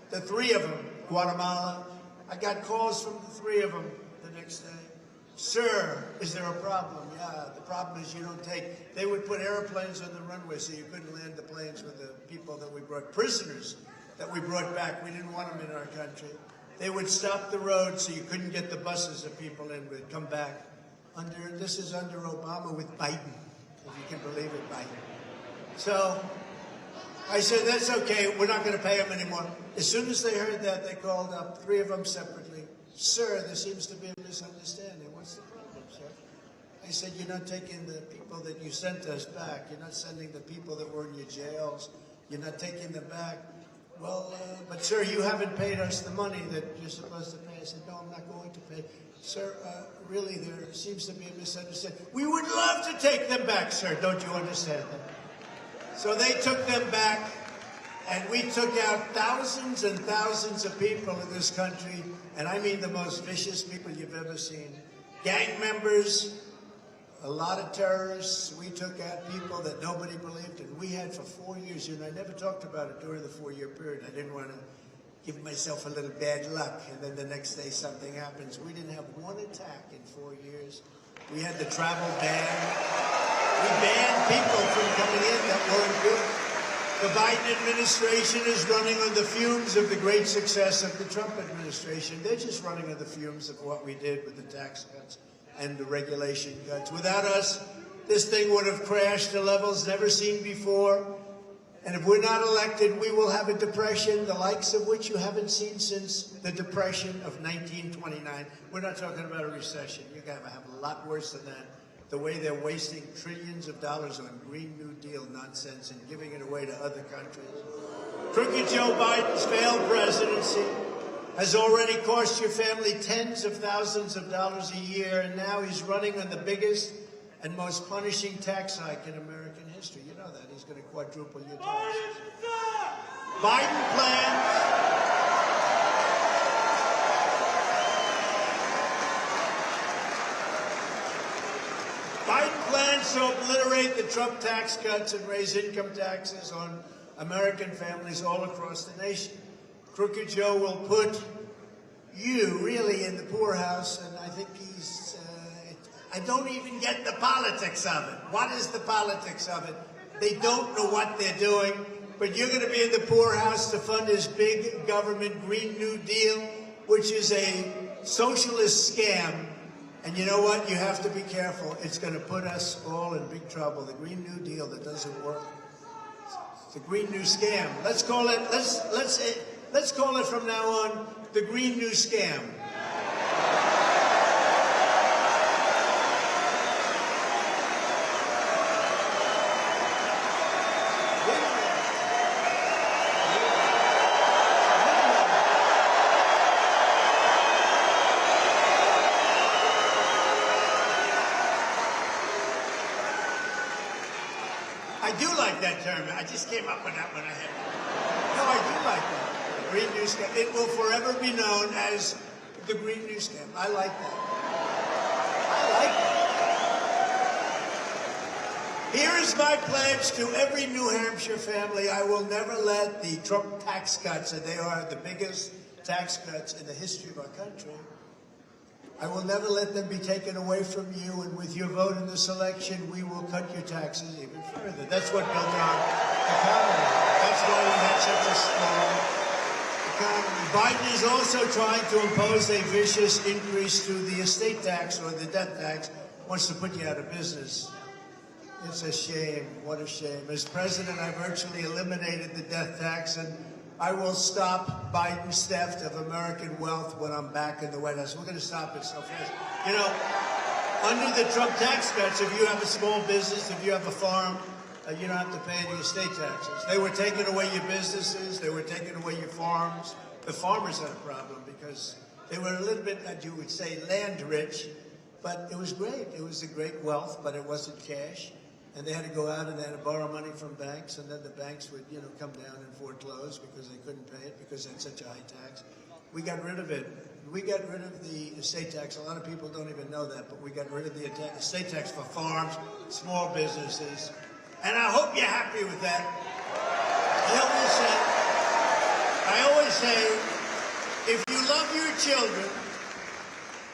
the 3 of them, Guatemala. I got calls from the 3 of them the next day. Sir, is there a problem? Yeah, the problem is you don't take... They would put airplanes on the runway so you couldn't land the planes with the people that we brought, prisoners that we brought back. We didn't want them in our country. They would stop the road so you couldn't get the buses of people in. We'd come back. This is under Obama with Biden, if you can believe it, Biden. So I said, that's okay. We're not going to pay them anymore. As soon as they heard that, they called up 3 of them separately. Sir, there seems to be a misunderstanding. What's the problem, sir? I said, you're not taking the people that you sent us back. You're not sending the people that were in your jails. You're not taking them back. Well, but sir, you haven't paid us the money that you're supposed to pay. I said, no, I'm not going to pay. Sir, really, there seems to be a misunderstanding. We would love to take them back, sir. Don't you understand that? So they took them back, and we took out thousands and thousands of people in this country, and I mean the most vicious people you've ever seen. Gang members A lot of terrorists. We took out people that nobody believed in. We had for 4 years, and I never talked about it during the 4-year period. I didn't want to give myself a little bad luck, and then the next day something happens. We didn't have one attack in 4 years. We had the travel ban. We banned people from coming in that weren't good. The Biden administration is running on the fumes of the great success of the Trump administration. They're just running on the fumes of what we did with the tax cuts and the regulation cuts. Without us, this thing would have crashed to levels never seen before. And if we're not elected, we will have a depression, the likes of which you haven't seen since the Depression of 1929. We're not talking about a recession. You're going to have a lot worse than that. The way they're wasting trillions of dollars on Green New Deal nonsense and giving it away to other countries. Crooked Joe Biden's failed presidency has already cost your family tens of thousands of dollars a year, and now he's running on the biggest and most punishing tax hike in American history. You know that. He's going to quadruple your taxes. Biden plans to obliterate the Trump tax cuts and raise income taxes on American families all across the nation. Crooked Joe will put you really in the poorhouse, and I think he's, I don't even get the politics of it. What is the politics of it? They don't know what they're doing, but you're going to be in the poorhouse to fund his big government Green New Deal, which is a socialist scam. And you know what? You have to be careful. It's going to put us all in big trouble. The Green New Deal that doesn't work. It's a Green New Scam. Let's call it. Let's call it from now on the Green New Scam. I do like that term. I just came up with that one. No, I do like that. The Green New Scam. It will forever be known as the Green New Scam. I like that. I like that. Here is my pledge to every New Hampshire family. I will never let the Trump tax cuts, and they are the biggest tax cuts in the history of our country, I will never let them be taken away from you, and with your vote in this election, we will cut your taxes even further. That's what built our economy. That's why we had such a strong economy. Biden is also trying to impose a vicious increase to the estate tax or the death tax, wants to put you out of business. It's a shame. What a shame. As president, I virtually eliminated the death tax, and I will stop Biden's theft of American wealth when I'm back in the White House. We're going to stop it so fast. You know, under the Trump tax cuts, if you have a small business, if you have a farm, you don't have to pay any estate taxes. They were taking away your businesses. They were taking away your farms. The farmers had a problem because they were a little bit, as you would say, land rich, but it was great. It was a great wealth, but it wasn't cash. And they had to go out and they had to borrow money from banks, and then the banks would, you know, come down and foreclose because they couldn't pay it because it's such a high tax. We got rid of it. We got rid of the estate tax. A lot of people don't even know that, but we got rid of the estate tax for farms, small businesses. And I hope you're happy with that. I always say, if you love your children,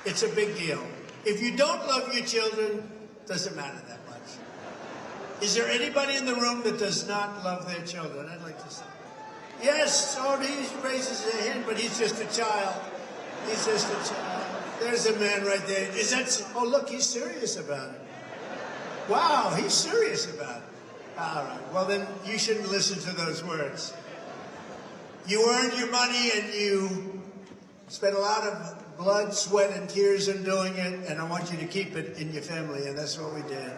it's a big deal. If you don't love your children, it doesn't matter that much. Is there anybody in the room that does not love their children? I'd like to say. Yes, oh, he raises his hand, but he's just a child. He's just a child. There's a man right there. Is that, oh, look, he's serious about it. Wow, he's serious about it. All right, well then you shouldn't listen to those words. You earned your money and you spent a lot of blood, sweat, and tears in doing it, and I want you to keep it in your family, and that's what we did.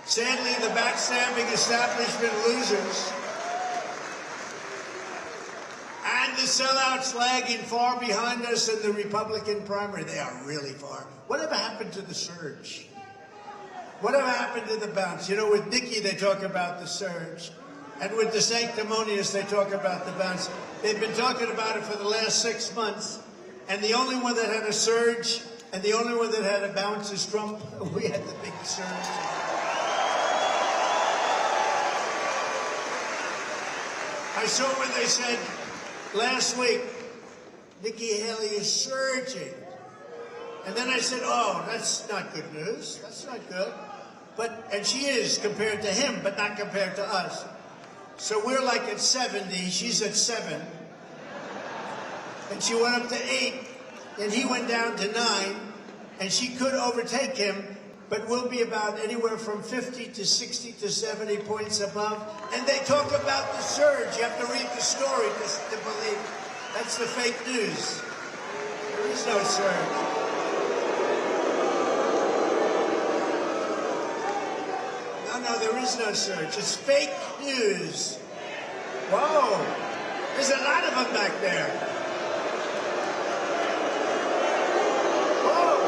Sadly, the backstabbing establishment losers and the sellouts lagging far behind us in the Republican primary. They are really far. Whatever happened to the surge? Whatever happened to the bounce? You know, with Nikki, they talk about the surge. And with the sanctimonious, they talk about the bounce. They've been talking about it for the last 6 months. And the only one that had a surge And the only one that had a bounce is Trump. We had the big surge. I saw when they said last week, Nikki Haley is surging. And then I said, oh, that's not good news. That's not good. And she is compared to him, but not compared to us. So we're like at 70, she's at 7. And she went up to 8, and he went down to 9, and she could overtake him, but we'll be about anywhere from 50 to 60 to 70 points above. And they talk about the surge. You have to read the story to believe. That's the fake news. There is no surge. No, there is no surge. It's fake news. Whoa. There's a lot of them back there. Whoa.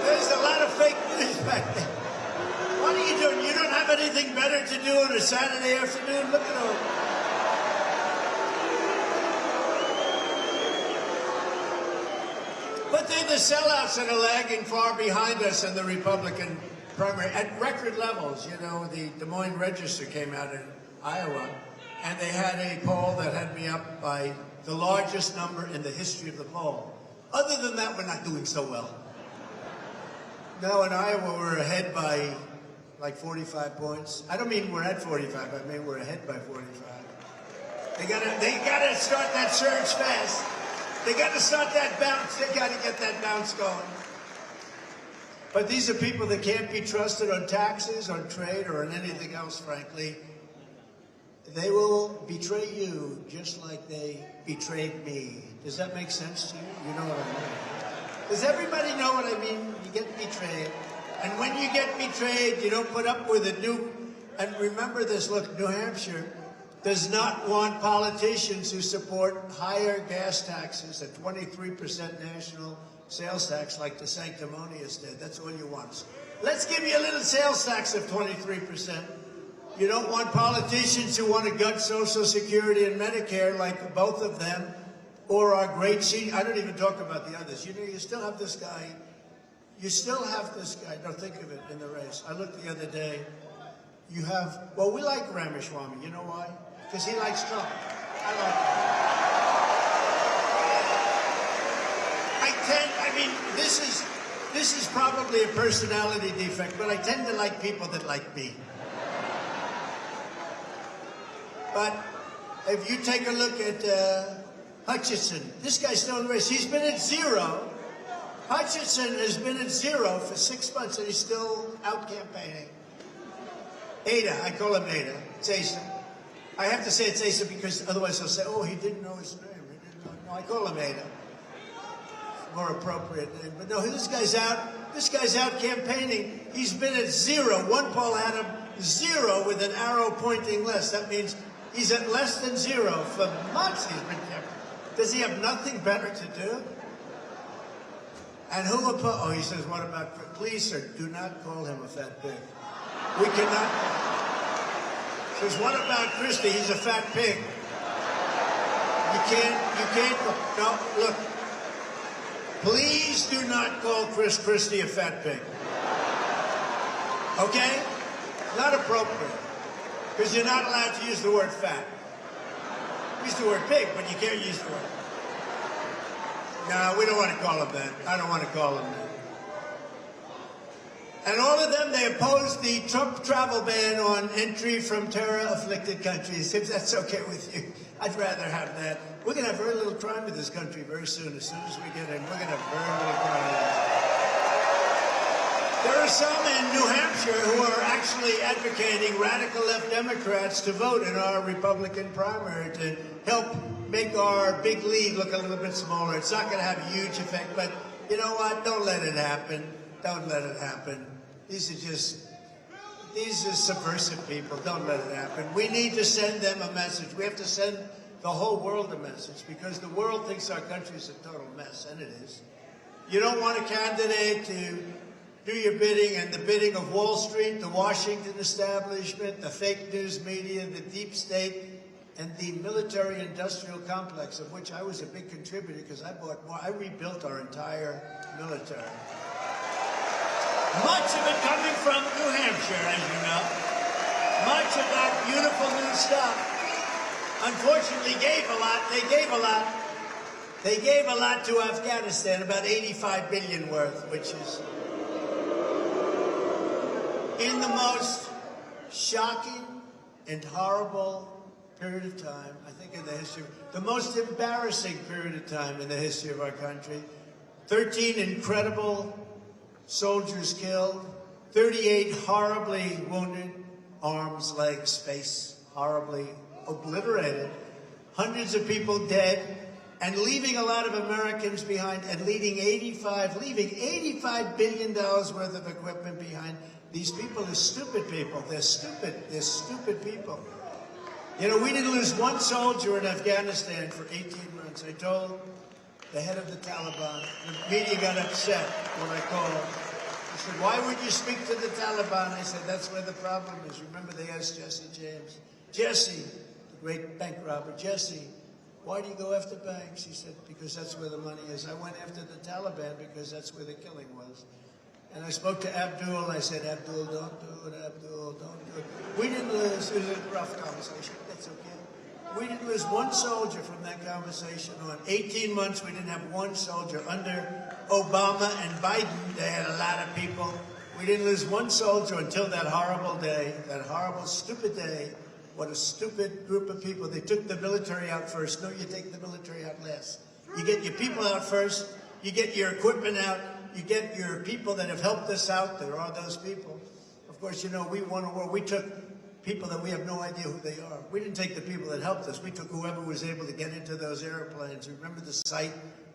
There's a lot of fake news back there. What are you doing? You don't have anything better to do on a Saturday afternoon? Look at them. But they're the sellouts that are lagging far behind us in the Republican primary at record levels. You know, the Des Moines Register came out in Iowa, and they had a poll that had me up by the largest number in the history of the poll. Other than that, we're not doing so well. No, in Iowa, we're ahead by like 45 points. I don't mean we're at 45. I mean we're ahead by 45. They gotta start that surge fast. They got to start that bounce. They got to get that bounce going. But these are people that can't be trusted on taxes, on trade, or on anything else, frankly. They will betray you just like they betrayed me. Does that make sense to you? You know what I mean. Does everybody know what I mean? You get betrayed. And when you get betrayed, you don't put up with it. And remember this, look, New Hampshire does not want politicians who support higher gas taxes at 23% national sales tax like the sanctimonious did. That's all you want. Let's give you a little sales tax of 23%. You don't want politicians who want to gut Social Security and Medicare like both of them, or our great senior. I don't even talk about the others. You know, you still have this guy. You still have this guy. Don't think of it in the race. I looked the other day. You have, well, we like Ramaswamy. You know why? Because he likes Trump. I like him. This is probably a personality defect, but I tend to like people that like me. But if you take a look at Hutchinson, this guy's still in the race. He's been at 0. Hutchinson has been at 0 for 6 months, and he's still out campaigning. Ada, I call him Ada. It's Asa. I have to say it's Asa because otherwise they'll say, oh, he didn't know his name. He didn't know. No, I call him Ada. More appropriate name. But no, this guy's out campaigning. He's been at 0. One poll had him 0 with an arrow pointing less. That means he's at less than 0 for months. He's been campaigning. Does he have nothing better to do? And who opposed? Oh, he says, what about, please, sir, do not call him a fat pig. We cannot. He says, what about Christie? He's a fat pig. You can't, no, look. Please do not call Chris Christie a fat pig. Okay? Not appropriate. Because you're not allowed to use the word fat. Use the word pig, but you can't use the word. No, we don't want to call him that. I don't want to call him that. And all of them, they opposed the Trump travel ban on entry from terror-afflicted countries. If that's okay with you, I'd rather have that. We're going to have very little crime in this country very soon. As soon as we get in, we're going to have very little crime. There are some in New Hampshire who are actually advocating radical left Democrats to vote in our Republican primary to help make our big lead look a little bit smaller. It's not going to have a huge effect, but you know what? Don't let it happen. Don't let it happen. These are subversive people. Don't let it happen. We need to send them a message. We have to send the whole world a message because the world thinks our country is a total mess, and it is. You don't want a candidate to do your bidding and the bidding of Wall Street, the Washington establishment, the fake news media, the deep state. and the military-industrial complex, of which I was a big contributor because I rebuilt our entire military. Much of it coming from New Hampshire, as you know. Much of that beautiful new stuff, unfortunately, gave a lot. They gave a lot. They gave a lot to Afghanistan, about 85 billion worth, which is in the most shocking and horrible period of time, I think, in the history, the most embarrassing period of time in the history of our country. 13 incredible soldiers killed, 38 horribly wounded, arms, legs, face, horribly obliterated, hundreds of people dead, and leaving a lot of Americans behind, and leaving $85 billion worth of equipment behind. These people are stupid people. They're stupid. They're stupid people. You know, we didn't lose one soldier in Afghanistan for 18 months. I told the head of the Taliban, the media got upset when I called. He said, why would you speak to the Taliban? I said, that's where the problem is. Remember, they asked Jesse James. Jesse, the great bank robber, Jesse, why do you go after banks? He said, because that's where the money is. I went after the Taliban because that's where the killing was. And I spoke to Abdul. I said, Abdul, don't do it. Abdul, don't do it. We didn't lose. It was a rough conversation. That's okay. We didn't lose one soldier from that conversation on 18 months. We didn't have one soldier. Under Obama and Biden, they had a lot of people. We didn't lose one soldier until that horrible day, that horrible, stupid day. What a stupid group of people. They took the military out first. No, you take the military out last. You get your people out first. You get your equipment out. You get your people that have helped us out. There are those people. Of course, you know, we won a war. We took people that we have no idea who they are. We didn't take the people that helped us. We took whoever was able to get into those airplanes. Remember the sight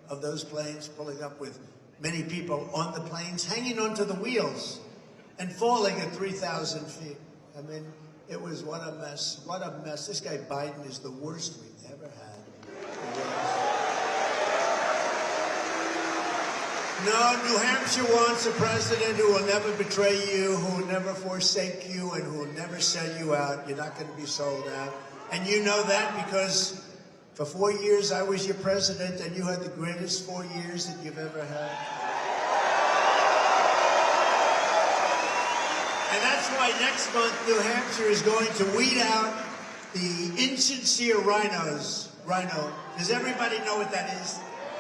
of those planes pulling up with many people on the planes, hanging onto the wheels and falling at 3,000 feet. I mean, it was what a mess. What a mess. This guy Biden is the worst we've ever had. No, New Hampshire wants a president who will never betray you, who will never forsake you, and who will never sell you out. You're not going to be sold out. And you know that because for 4 years I was your president, and you had the greatest 4 years that you've ever had. And that's why next month New Hampshire is going to weed out the insincere rhino. Does everybody know what that is?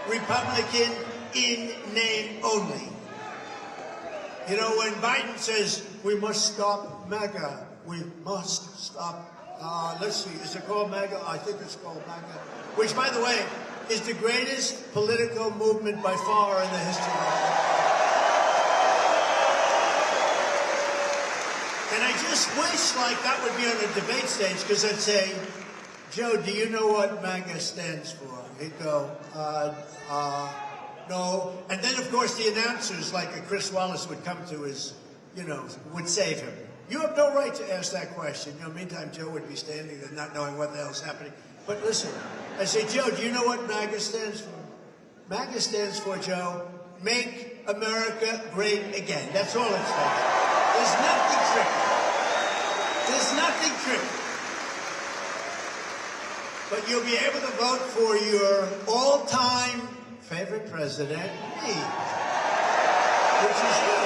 Republican in name only. You know, when Biden says, we must stop MAGA, we must stop, let's see, is it called MAGA? I think it's called MAGA. Which, by the way, is the greatest political movement by far in the history of our country. And I just wish, like, that would be on a debate stage, because I'd say, Joe, do you know what MAGA stands for? He'd go, no. And then, of course, the announcers, like a Chris Wallace, would come to his, you know, would save him. You have no right to ask that question. You know, meantime, Joe would be standing there not knowing what the hell's happening. But listen, I say, Joe, do you know what MAGA stands for? MAGA stands for, Joe, Make America Great Again. That's all it stands for. There's nothing tricky. There's nothing tricky. But you'll be able to vote for your all-time favorite president, me, which is you.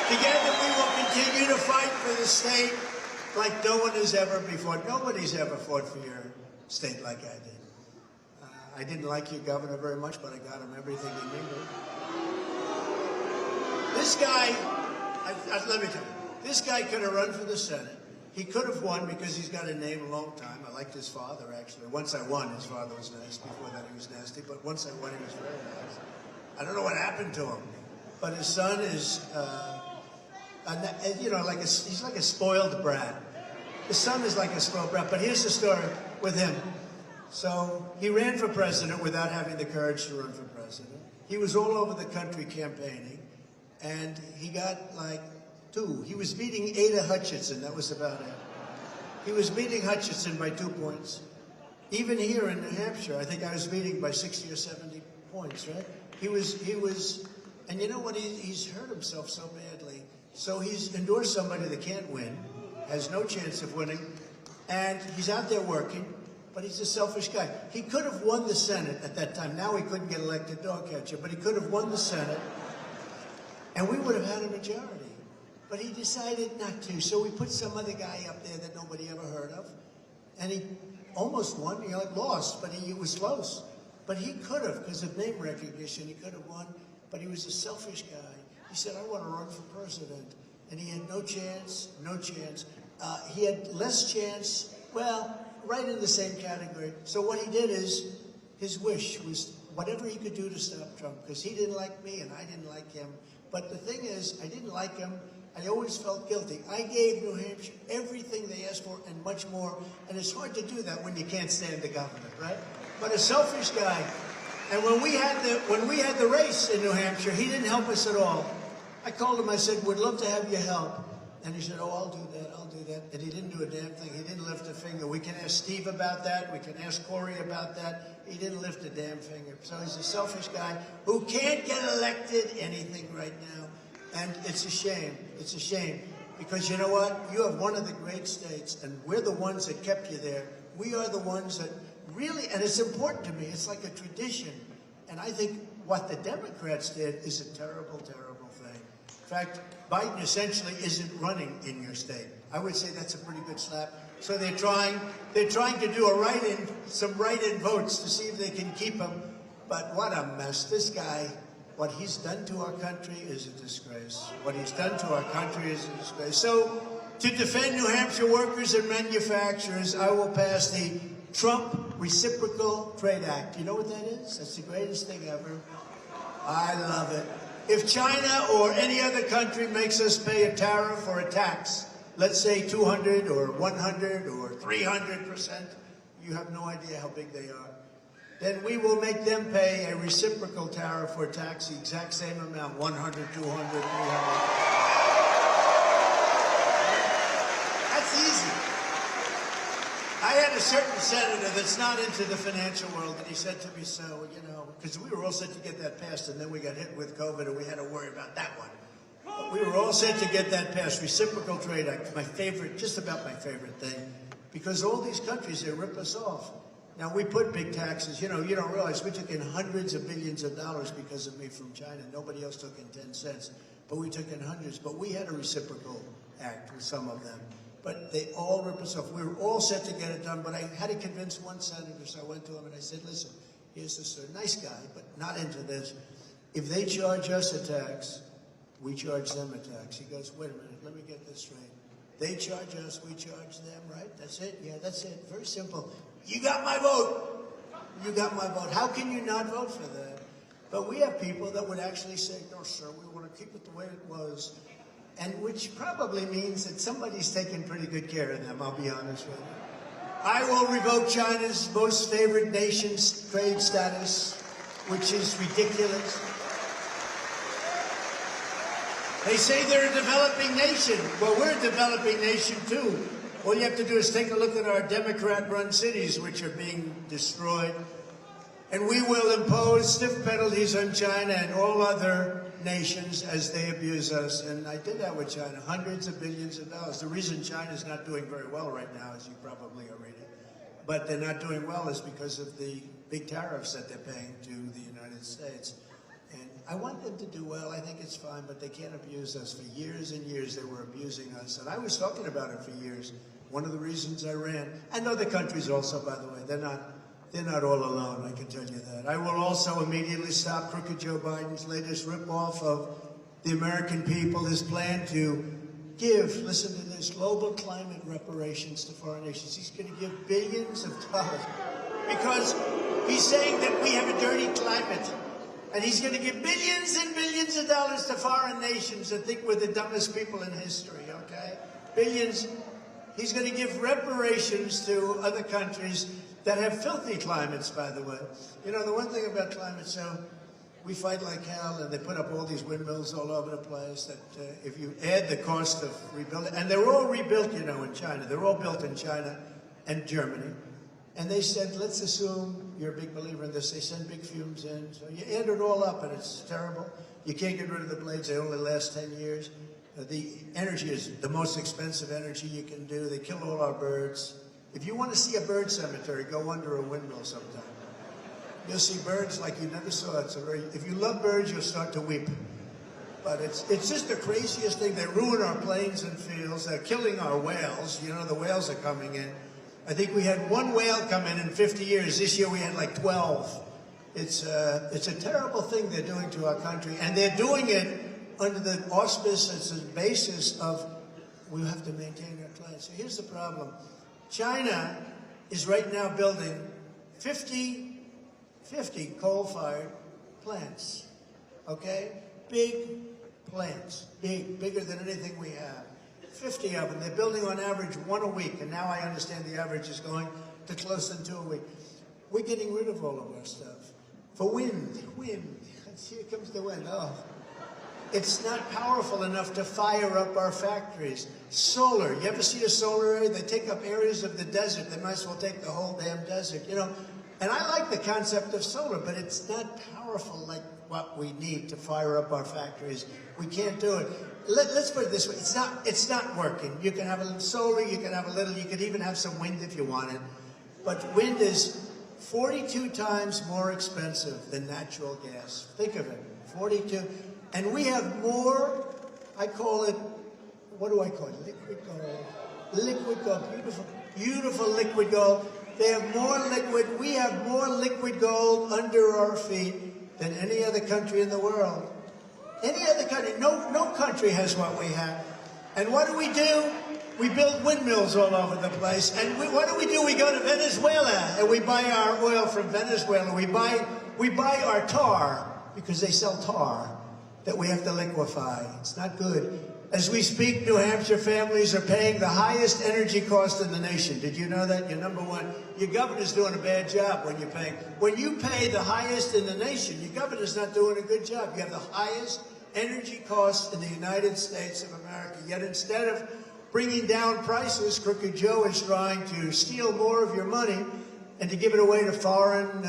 Together we will continue to fight for the state like no one has ever before. Nobody's ever fought for your state like I did. I didn't like your governor very much, but I got him everything he needed. This guy, let me tell you, this guy could have run for the Senate. He could have won because he's got a name a long time. I liked his father, actually. Once I won, his father was nice. Before that, he was nasty. But once I won, he was very nice. I don't know what happened to him. But his son is, you know, he's like a spoiled brat. His son is like a spoiled brat. But here's the story with him. So he ran for president without having the courage to run for president. He was all over the country campaigning. And he got like 2. He was beating Ada Hutchinson. That was about it. He was beating Hutchinson by 2 points. Even here in New Hampshire, I think I was beating by 60 or 70 points, right? He was, and you know what? He's hurt himself so badly. So he's endorsed somebody that can't win, has no chance of winning, And he's out there working, but he's a selfish guy. He could have won the Senate at that time. Now he couldn't get elected dog catcher, but he could have won the Senate, and we would have had a majority. But he decided not to, so we put some other guy up there that nobody ever heard of, and he almost won. He lost, but he was close. But he could have, because of name recognition, he could have won, but he was a selfish guy. He said, I want to run for president. And he had no chance, no chance. He had less chance, well, right in the same category. So what he did is, his wish was whatever he could do to stop Trump, because he didn't like me and I didn't like him. But the thing is, I didn't like him. I always felt guilty. I gave New Hampshire everything they asked for and much more. And it's hard to do that when you can't stand the government, right? But a selfish guy. And when we had the race in New Hampshire, he didn't help us at all. I called him, I said, we'd love to have your help. And he said, oh, I'll do that, I'll do that. And he didn't do a damn thing. He didn't lift a finger. We can ask Steve about that. We can ask Corey about that. He didn't lift a damn finger. So he's a selfish guy who can't get elected anything right now. And it's a shame. It's a shame. Because you know what? You have one of the great states, and we're the ones that kept you there. We are the ones that really, and it's important to me. It's like a tradition. And I think what the Democrats did is a terrible, terrible thing. In fact, Biden essentially isn't running in your state. I would say that's a pretty good slap. So they're trying to do a write-in, some write-in votes to see if they can keep him. But what a mess. This guy, what he's done to our country is a disgrace. What he's done to our country is a disgrace. So to defend New Hampshire workers and manufacturers, I will pass the Trump Reciprocal Trade Act. You know what that is? That's the greatest thing ever. I love it. If China or any other country makes us pay a tariff or a tax, let's say 200 or 100 or 300%, you have no idea how big they are, then we will make them pay a reciprocal tariff or tax, the exact same amount, 100, 200, 300. That's easy. I had a certain senator that's not into the financial world, and he said to me, so, you know, because we were all set to get that passed, and then we got hit with COVID, and we had to worry about that one. But we were all set to get that passed. Reciprocal Trade Act, my favorite, just about my favorite thing, because all these countries, they rip us off. Now, we put big taxes. You know, you don't realize we took in hundreds of billions of dollars because of me from China. Nobody else took in 10 cents, but we took in hundreds. But we had a reciprocal act with some of them. But they all rip us off. We were all set to get it done, but I had to convince one senator, so I went to him and I said, listen, here's this nice guy, but not into this. If they charge us a tax, we charge them a tax. He goes, wait a minute, let me get this straight. They charge us, we charge them, right? That's it? Yeah, that's it. Very simple. You got my vote. You got my vote. How can you not vote for that? But we have people that would actually say, no, sir, we want to keep it the way it was. And which probably means that somebody's taking pretty good care of them, I'll be honest with you. I will revoke China's most favored nation's trade status, which is ridiculous. They say they're a developing nation. Well, we're a developing nation too. All you have to do is take a look at our Democrat-run cities, which are being destroyed. And we will impose stiff penalties on China and all other nations as they abuse us. And I did that with China, hundreds of billions of dollars. The reason China's not doing very well right now, as you probably are reading, but they're not doing well is because of the big tariffs that they're paying to the United States. And I want them to do well. I think it's fine, but they can't abuse us. For years and years, they were abusing us. And I was talking about it for years. One of the reasons I ran, and other countries also, by the way, they're not all alone, I can tell you that. I will also immediately stop crooked Joe Biden's latest ripoff of the American people, his plan to give, listen to this, global climate reparations to foreign nations. He's going to give billions of dollars because he's saying that we have a dirty climate. And he's going to give billions and billions of dollars to foreign nations that think we're the dumbest people in history, okay? Billions. He's going to give reparations to other countries that have filthy climates, by the way. You know, the one thing about climate, so we fight like hell, and they put up all these windmills all over the place that if you add the cost of rebuilding, and they're all rebuilt, you know, in China. They're all built in China and Germany. And they said, let's assume you're a big believer in this. They send big fumes in. So you add it all up, and it's terrible. You can't get rid of the blades. They only last 10 years. The energy is the most expensive energy you can do. They kill all our birds. If you want to see a bird cemetery, go under a windmill sometime. You'll see birds like you never saw. If you love birds, you'll start to weep. But it's just the craziest thing. They ruin our plains and fields. They're killing our whales. You know, the whales are coming in. I think we had one whale come in 50 years. This year we had like 12. It's a terrible thing they're doing to our country. And they're doing it under the auspices and basis of we have to maintain our planet. So here's the problem. China is right now building 50 coal-fired plants, okay? Big plants, bigger than anything we have. 50 of them. They're building on average one a week, and now I understand the average is going to close than 2 a week. We're getting rid of all of our stuff. For wind. Here comes the wind. Oh. It's not powerful enough to fire up our factories. Solar. You ever see a solar area? They take up areas of the desert. They might as well take the whole damn desert, you know. And I like the concept of solar, but it's not powerful like what we need to fire up our factories. We can't do it. Let's put it this way. It's not working. You can have a little solar, you can have a little, you could even have some wind if you wanted. But wind is 42 times more expensive than natural gas. Think of it. 42. And we have more, I call it, what do I call it? Liquid gold. Liquid gold. Beautiful, beautiful liquid gold. They have more liquid. We have more liquid gold under our feet than any other country in the world. Any other country. No country has what we have. And what do? We build windmills all over the place. And what do? We go to Venezuela and we buy our oil from Venezuela. We buy our tar because they sell tar that we have to liquefy. It's not good. As we speak, New Hampshire families are paying the highest energy cost in the nation. Did you know that? You're number one. Your governor's doing a bad job when you're paying. When you pay the highest in the nation, your governor's not doing a good job. You have the highest energy costs in the United States of America. Yet instead of bringing down prices, Crooked Joe is trying to steal more of your money and to give it away to foreign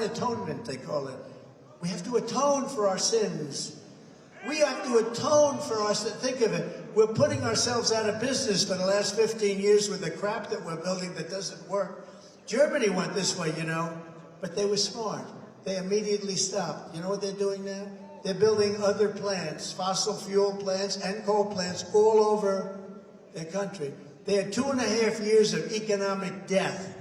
atonement, they call it. We have to atone for our sins. We have to atone for our sins. Think of it. We're putting ourselves out of business for the last 15 years with the crap that we're building that doesn't work. Germany went this way, you know, but they were smart. They immediately stopped. You know what they're doing now? They're building other plants, fossil fuel plants and coal plants all over their country. They had 2.5 years of economic death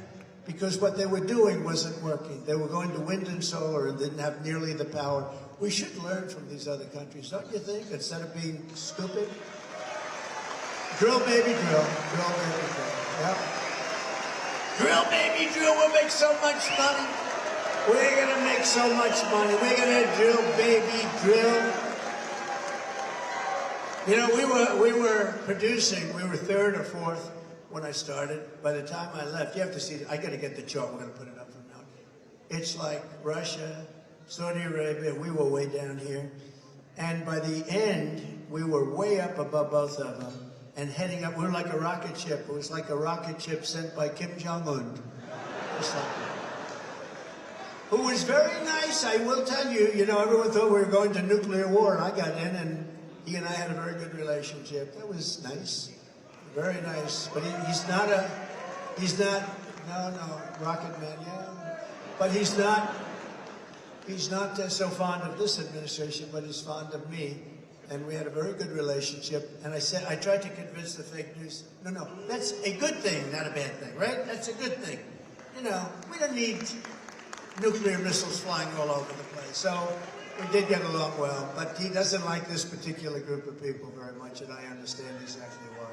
because what they were doing wasn't working. They were going to wind and solar and didn't have nearly the power. We should learn from these other countries, don't you think, instead of being stupid? Drill, baby, drill. Drill, baby, drill. Yep. Drill, baby, drill. We'll make so much money. We're going to make so much money. We're going to drill, baby, drill. You know, we were producing. We were third or fourth when I started. By the time I left, you have to see, I got to get the chart. We're going to put it up from now. It's like Russia, Saudi Arabia, we were way down here. And by the end, we were way up above both of them and heading up. We were like a rocket ship. It was like a rocket ship sent by Kim Jong-un. Just like that. Who was very nice, I will tell you. You know, everyone thought we were going to nuclear war. I got in, and he and I had a very good relationship. That was nice, very nice. But he's not, Rocket Man, yeah. But he's not so fond of this administration, but he's fond of me. And we had a very good relationship. And I tried to convince the fake news, no, that's a good thing, not a bad thing, right? That's a good thing. You know, we don't need nuclear missiles flying all over the place. So we did get along well, but he doesn't like this particular group of people very much, and I understand exactly why.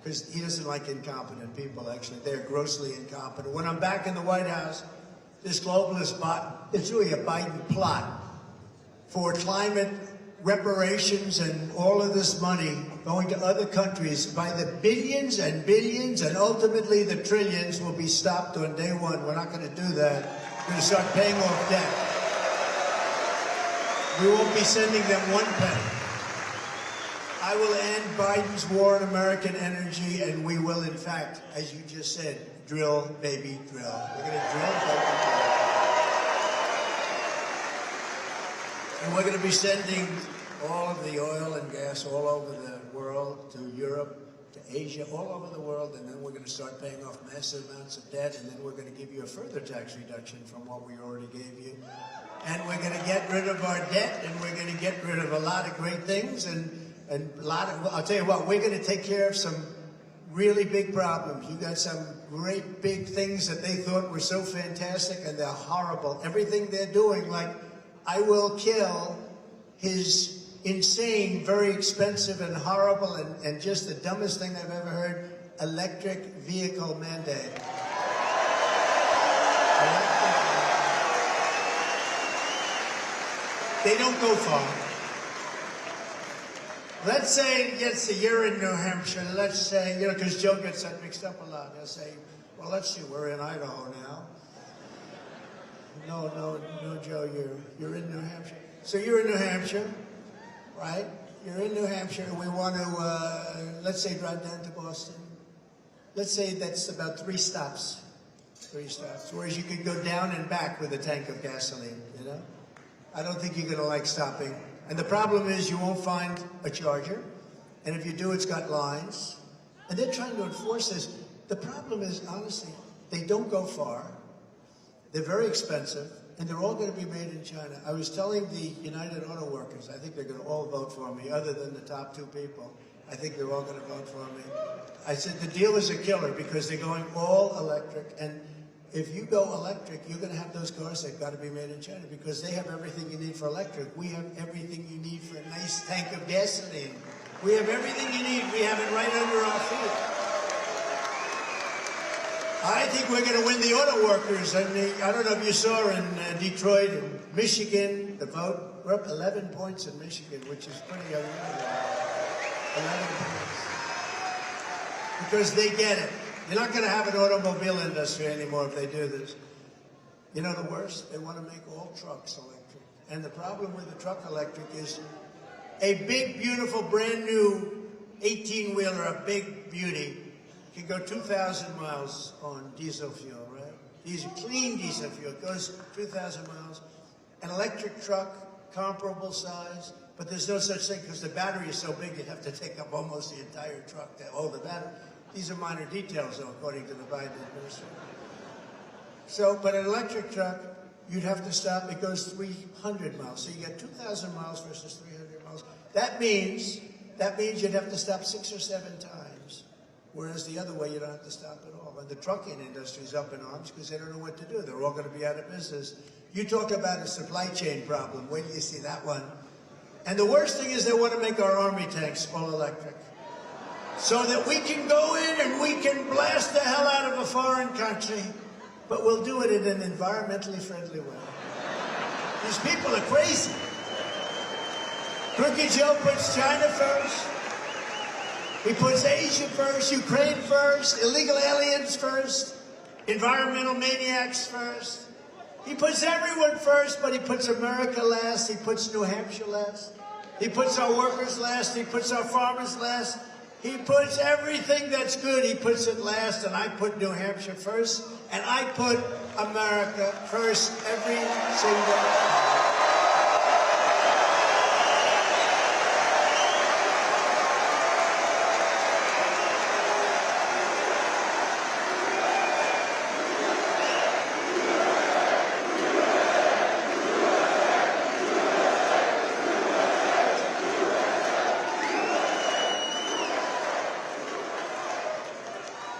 Because he doesn't like incompetent people, actually. They're grossly incompetent. When I'm back in the White House, this globalist it's really a Biden plot for climate reparations and all of this money going to other countries by the billions and billions and ultimately the trillions will be stopped on day one. We're not going to do that. We're going to start paying off debt. We won't be sending them one penny. I will end Biden's war on American energy, and we will, in fact, as you just said, drill, baby, drill. We're going to drill, baby, drill. And we're going to be sending all of the oil and gas all over the world to Europe to Asia, all over the world, and then we're going to start paying off massive amounts of debt, and then we're going to give you a further tax reduction from what we already gave you. And we're going to get rid of our debt, and we're going to get rid of a lot of great things, and a lot of, I'll tell you what, we're going to take care of some really big problems. You got some great big things that they thought were so fantastic, and they're horrible. Everything they're doing, like, I will kill his insane, very expensive and horrible and just the dumbest thing I've ever heard, electric vehicle mandate. They don't go far. Let's say, yes, you're in New Hampshire. Let's say, you know, because Joe gets that mixed up a lot. He'll say, well, let's see, we're in Idaho now. No, Joe, you're in New Hampshire. So you're in New Hampshire, right? You're in New Hampshire, and we want to, let's say, drive down to Boston. Let's say that's about 3 stops. 3 stops. Whereas you could go down and back with a tank of gasoline, you know? I don't think you're going to like stopping. And the problem is you won't find a charger. And if you do, it's got lines. And they're trying to enforce this. The problem is, honestly, they don't go far. They're very expensive. And they're all going to be made in China. I was telling the United Auto Workers, I think they're going to all vote for me, other than the top 2 people. I think they're all going to vote for me. I said, the deal is a killer because they're going all electric. And if you go electric, you're going to have those cars that got to be made in China because they have everything you need for electric. We have everything you need for a nice tank of gasoline. We have everything you need. We have it right under our feet. I think we're going to win the auto workers. And I don't know if you saw in Detroit and Michigan, the vote. We're up 11 points in Michigan, which is pretty unusual. 11 points. Because they get it. You're not going to have an automobile industry anymore if they do this. You know the worst? They want to make all trucks electric. And the problem with the truck electric is a big, beautiful, brand new 18-wheeler, a big beauty, can go 2,000 miles on diesel fuel, right? Clean diesel fuel, goes 2,000 miles. An electric truck, comparable size, but there's no such thing because the battery is so big you'd have to take up almost the entire truck to hold the battery. These are minor details, though, according to the Biden administration. So, but an electric truck, you'd have to stop. It goes 300 miles. So you get 2,000 miles versus 300 miles. That means you'd have to stop 6 or 7 times. Whereas the other way, you don't have to stop at all. And the trucking industry is up in arms because they don't know what to do. They're all going to be out of business. You talk about a supply chain problem. Wait till you see that one. And the worst thing is they want to make our army tanks all electric. So that we can go in and we can blast the hell out of a foreign country, but we'll do it in an environmentally friendly way. These people are crazy. Crooked Joe puts China first. He puts Asia first, Ukraine first, illegal aliens first, environmental maniacs first. He puts everyone first, but he puts America last. He puts New Hampshire last. He puts our workers last. He puts our farmers last. He puts everything that's good, he puts it last, and I put New Hampshire first, and I put America first every single time.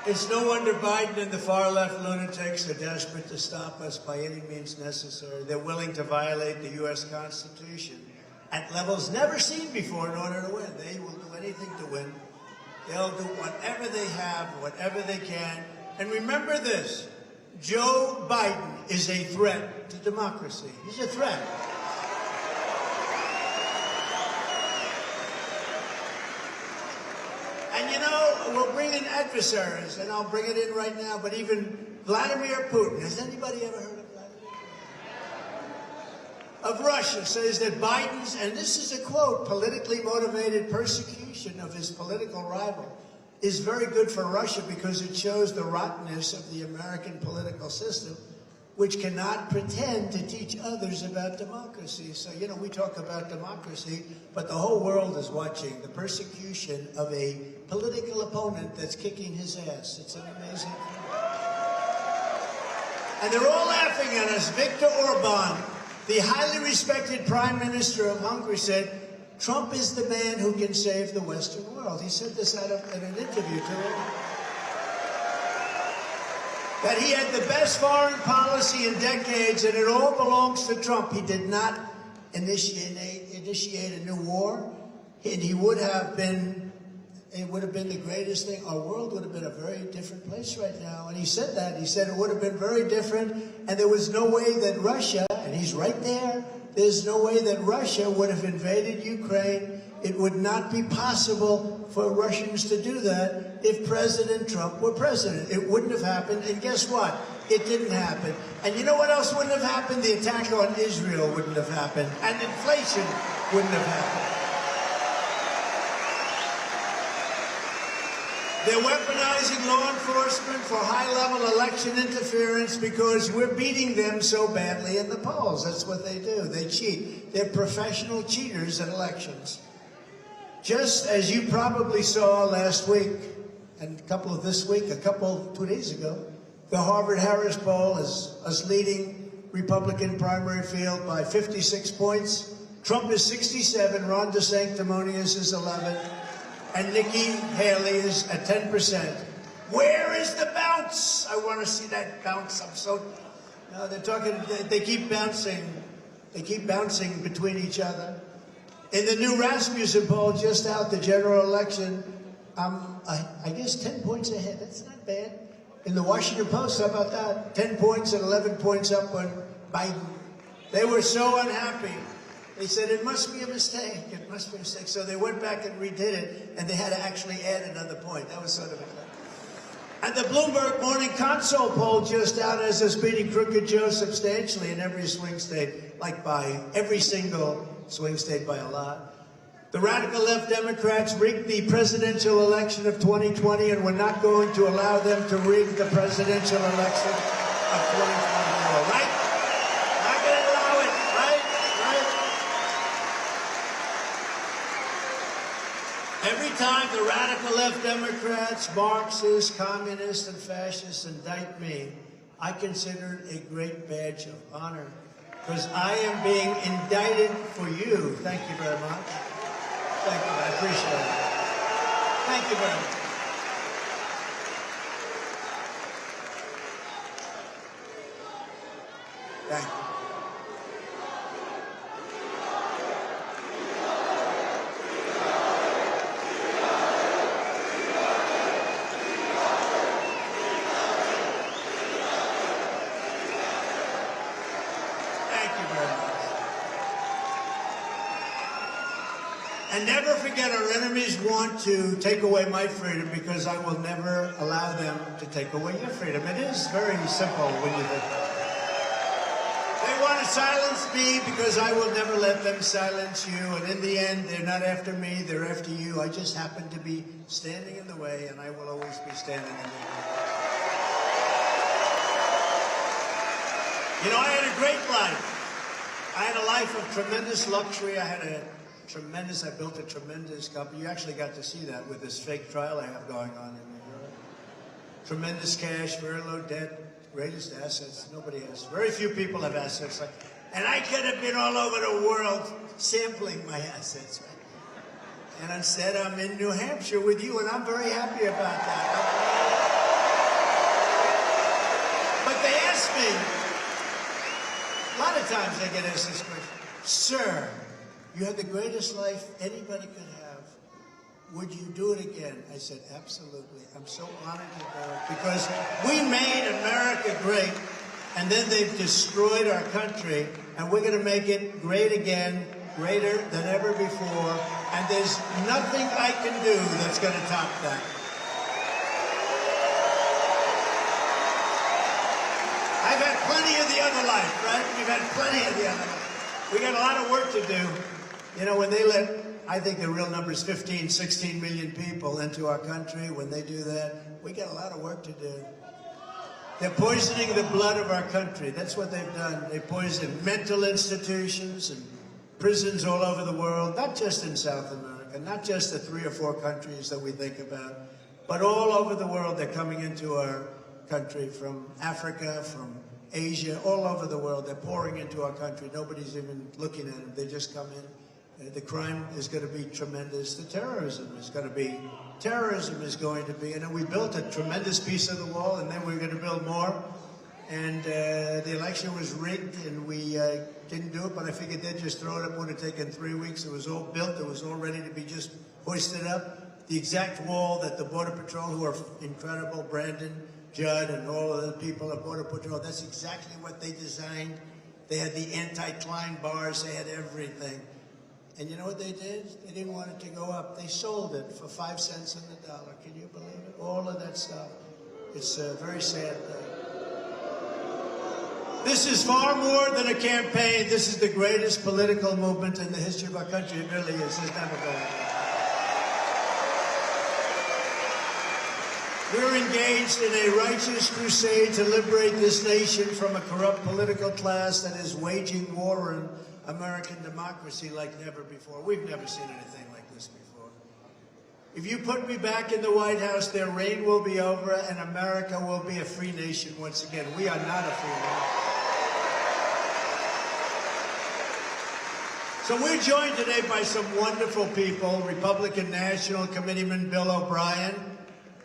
It's no wonder Biden and the far-left lunatics are desperate to stop us by any means necessary. They're willing to violate the U.S. Constitution at levels never seen before in order to win. They will do anything to win. They'll do whatever they have, whatever they can. And remember this, Joe Biden is a threat to democracy. He's a threat. And you know, we'll bring in adversaries, and I'll bring it in right now, but even Vladimir Putin, has anybody ever heard of Vladimir Putin? Of Russia, says that Biden's, and this is a quote, politically motivated persecution of his political rival is very good for Russia because it shows the rottenness of the American political system, which cannot pretend to teach others about democracy. So, you know, we talk about democracy, but the whole world is watching the persecution of a political opponent that's kicking his ass. It's an amazing thing. And they're all laughing at us. Viktor Orban, the highly respected Prime Minister of Hungary, said, Trump is the man who can save the Western world. He said this in an interview to him. That he had the best foreign policy in decades, and it all belongs to Trump. He did not initiate a new war, and he would have been, it would have been the greatest thing. Our world would have been a very different place right now. And he said that. He said it would have been very different, and there was no way that Russia, and he's right there, there's no way that Russia would have invaded Ukraine. It would not be possible for Russians to do that if President Trump were president. It wouldn't have happened, and guess what? It didn't happen. And you know what else wouldn't have happened? The attack on Israel wouldn't have happened, and inflation wouldn't have happened. They're weaponizing law enforcement for high-level election interference because we're beating them so badly in the polls. That's what they do. They cheat. They're professional cheaters at elections. Just as you probably saw last week, and a couple of this week, 2 days ago, the Harvard-Harris poll is us leading Republican primary field by 56 points. Trump is 67, Ron DeSanctimonious is 11, and Nikki Haley is at 10%. Where is the bounce? I want to see that bounce. No, they're talking, they keep bouncing. They keep bouncing between each other. In the new Rasmussen poll just out, the general election, I guess 10 points ahead. That's not bad. In the Washington Post, how about that? 10 points and 11 points up on Biden. They were so unhappy. They said, it must be a mistake. It must be a mistake. So they went back and redid it, and they had to actually add another point. That was sort of a thing. And the Bloomberg Morning Console poll just out has us beating Crooked Joe substantially in every swing state, like by every single swing state by a lot. The radical left Democrats rigged the presidential election of 2020, and we're not going to allow them to rig the presidential election of 2024, right? Not going to allow it, right? Right? Every time the radical left Democrats, Marxists, communists, and fascists indict me, I consider it a great badge of honor, because I am being indicted for you. Thank you very much. Thank you, I appreciate it. Thank you very much. Thank you. And never forget, our enemies want to take away my freedom because I will never allow them to take away your freedom. It is very simple when you think about it. They want to silence me because I will never let them silence you. And in the end, they're not after me, they're after you. I just happen to be standing in the way, and I will always be standing in the way. You know, I had a great life. I had a life of tremendous luxury. I built a tremendous company. You actually got to see that with this fake trial I have going on in New York. Tremendous cash, very low debt, greatest assets. Nobody has. Very few people have assets. And I could have been all over the world sampling my assets. Right? And instead, I'm in New Hampshire with you, and I'm very happy about that. But they ask me, a lot of times they get asked this question, Sir, you had the greatest life anybody could have. Would you do it again? I said, absolutely. I'm so honored to do it because we made America great, and then they've destroyed our country, and we're going to make it great again, greater than ever before, and there's nothing I can do that's going to top that. I've had plenty of the other life, right? We've had plenty of the other life. We got a lot of work to do. You know, when they let, I think the real number is 15, 16 million people into our country, when they do that, we got a lot of work to do. They're poisoning the blood of our country. That's what they've done. They poison mental institutions and prisons all over the world, not just in South America. America. Not just the 3 or 4 countries that we think about, but all over the world. They're coming into our country from Africa, from Asia, all over the world. They're pouring into our country. Nobody's even looking at them. They just come in. The crime is going to be tremendous. The terrorism is going to be. Terrorism is going to be. And then we built a tremendous piece of the wall, and then we're going to build more. And the election was rigged, and we didn't do it, but I figured they'd just throw it up. It would have taken 3 weeks. It was all built. It was all ready to be just hoisted up. The exact wall that the Border Patrol, who are incredible, Brandon, Judd, and all of the people at Border Patrol, that's exactly what they designed. They had the anti-climb bars. They had everything. And you know what they did? They didn't want it to go up. They sold it for 5 cents on the dollar. Can you believe it? All of that stuff. It's a very sad thing. This is far more than a campaign. This is the greatest political movement in the history of our country. It really is. There's never going to be. We're engaged in a righteous crusade to liberate this nation from a corrupt political class that is waging war on American democracy like never before. We've never seen anything like this before. If you put me back in the White House, their reign will be over and America will be a free nation once again. We are not a free nation. So we're joined today by some wonderful people. Republican National Committeeman Bill O'Brien.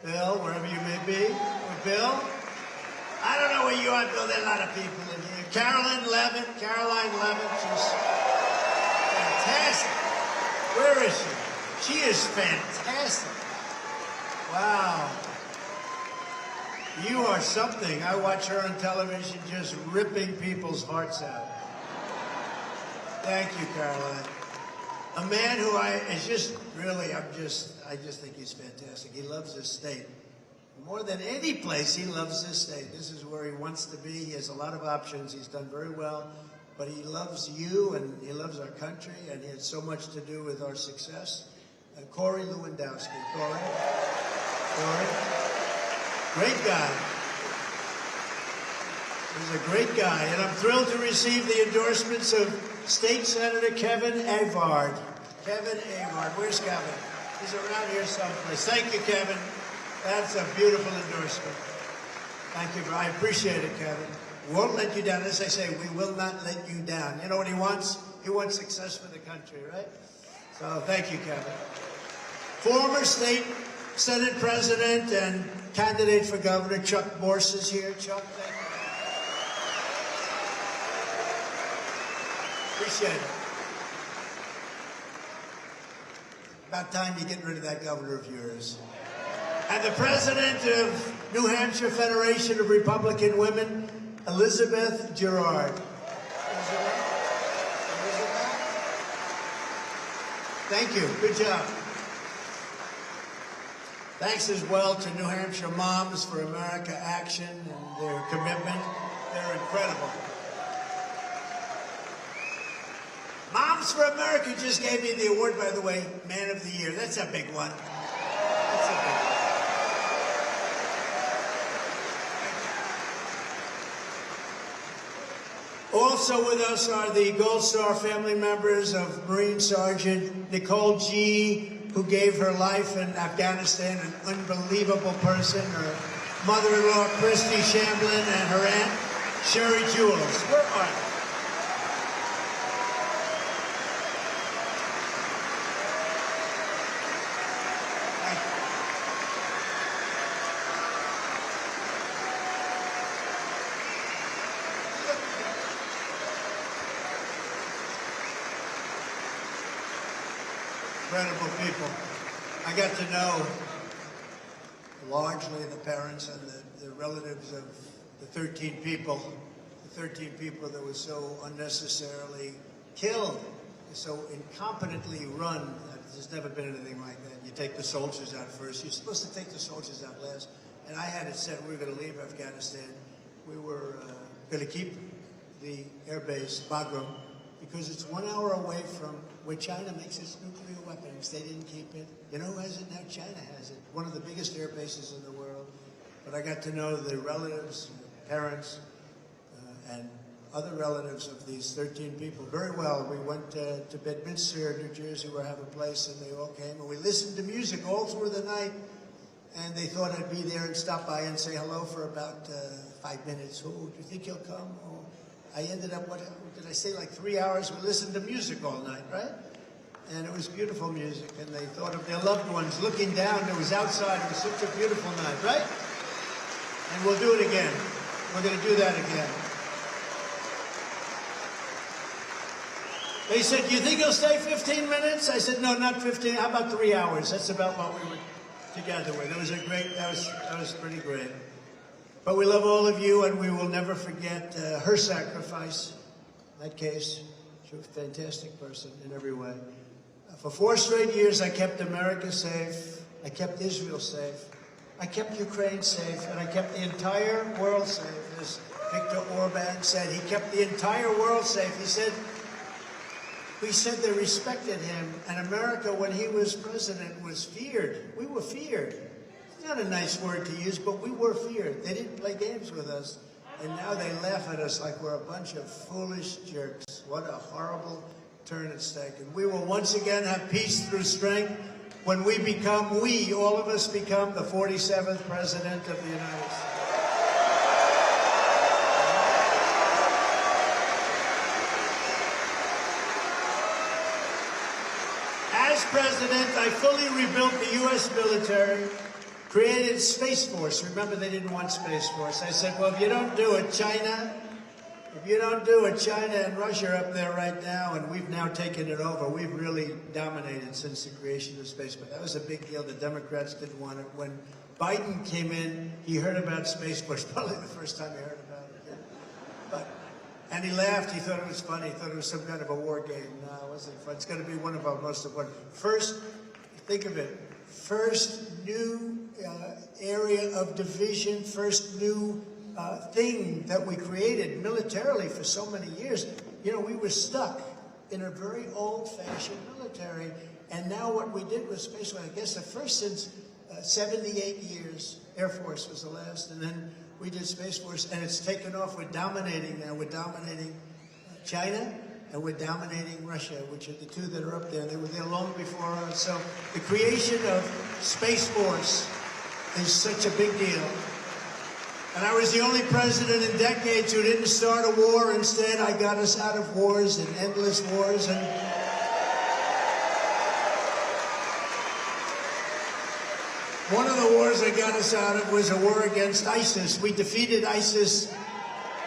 Bill, wherever you may be. Or Bill? I don't know where you are, Bill. There are a lot of people in here. Caroline Levin, she's fantastic. Where is she? She is fantastic. Wow. You are something. I watch her on television just ripping people's hearts out. Thank you, Caroline. A man who I just think he's fantastic. He loves this state. More than any place, he loves this state. This is where he wants to be. He has a lot of options. He's done very well. But he loves you, and he loves our country, and he had so much to do with our success. Corey Lewandowski. Corey? Great guy. He's a great guy. And I'm thrilled to receive the endorsements of State Senator Kevin Avard. Kevin Avard. Where's Kevin? He's around here someplace. Thank you, Kevin. That's a beautiful endorsement. Thank you. I appreciate it, Kevin. Won't let you down. As I say, we will not let you down. You know what he wants? He wants success for the country, right? So thank you, Kevin. Former State Senate President and candidate for governor Chuck Morse is here. Chuck, thank you. Appreciate it. About time you get rid of that governor of yours. And the president of New Hampshire Federation of Republican Women, Elizabeth Gerard. Elizabeth? Thank you. Good job. Thanks as well to New Hampshire Moms for America Action and their commitment. They're incredible. Moms for America just gave me the award, by the way, Man of the Year. That's a big one. That's a big one. Also with us are the Gold Star family members of Marine Sergeant Nicole G., who gave her life in Afghanistan, an unbelievable person, her mother-in-law, Christy Shamblin, and her aunt, Sherry Jules. Where are they? Incredible people. I got to know largely the parents and the relatives of the 13 people that were so unnecessarily killed, so incompetently run. There's never been anything like that. You take the soldiers out first. You're supposed to take the soldiers out last. And I had it set we were going to leave Afghanistan. We were going to keep the air base, Bagram, because it's 1 hour away from where China makes its nuclear weapons. They didn't keep it. You know who has it now? China has it. One of the biggest air bases in the world. But I got to know the relatives, parents, and other relatives of these 13 people very well. We went to Bedminster, New Jersey, where I have a place, and they all came, and we listened to music all through the night, and they thought I'd be there and stop by and say hello for about 5 minutes. Oh, do you think he'll come? Oh, I ended up, what did I say, like 3 hours? We listened to music all night, right? And it was beautiful music, and they thought of their loved ones looking down. It was outside. It was such a beautiful night, right? And we'll do it again. We're going to do that again. They said, do you think he'll stay 15 minutes? I said, no, not 15. How about 3 hours? That's about what we were together with. It was a great, that was pretty great. But we love all of you, and we will never forget her sacrifice. In that case, she was a fantastic person in every way. For 4 straight years, I kept America safe. I kept Israel safe. I kept Ukraine safe, and I kept the entire world safe. As Viktor Orban said, he kept the entire world safe. He said they respected him, and America, when he was president, was feared. We were feared. It's not a nice word to use, but we were feared. They didn't play games with us, and now they laugh at us like we're a bunch of foolish jerks. What a horrible turn at stake. And we will once again have peace through strength when all of us become the 47th President of the United States. As president, I fully rebuilt the U.S. military, created Space Force. Remember, they didn't want Space Force. I said, well, if you don't do it, China and Russia are up there right now, and we've now taken it over. We've really dominated since the creation of space, but that was a big deal. The Democrats didn't want it. When Biden came in, he heard about Space Force, probably the first time he heard about it. Yeah. And he laughed. He thought it was funny. He thought it was some kind of a war game. No, it wasn't fun. It's going to be one of our most important. First, think of it, first new area of division, first new thing that we created militarily for so many years. You know, we were stuck in a very old-fashioned military, and now what we did with Space Force, I guess the first since 78 years, Air Force was the last, and then we did Space Force, and it's taken off. We're dominating now. We're dominating China, and we're dominating Russia, which are the two that are up there. They were there long before us. So the creation of Space Force is such a big deal. And I was the only president in decades who didn't start a war. Instead, I got us out of wars and endless wars. And one of the wars I got us out of was a war against ISIS. We defeated ISIS.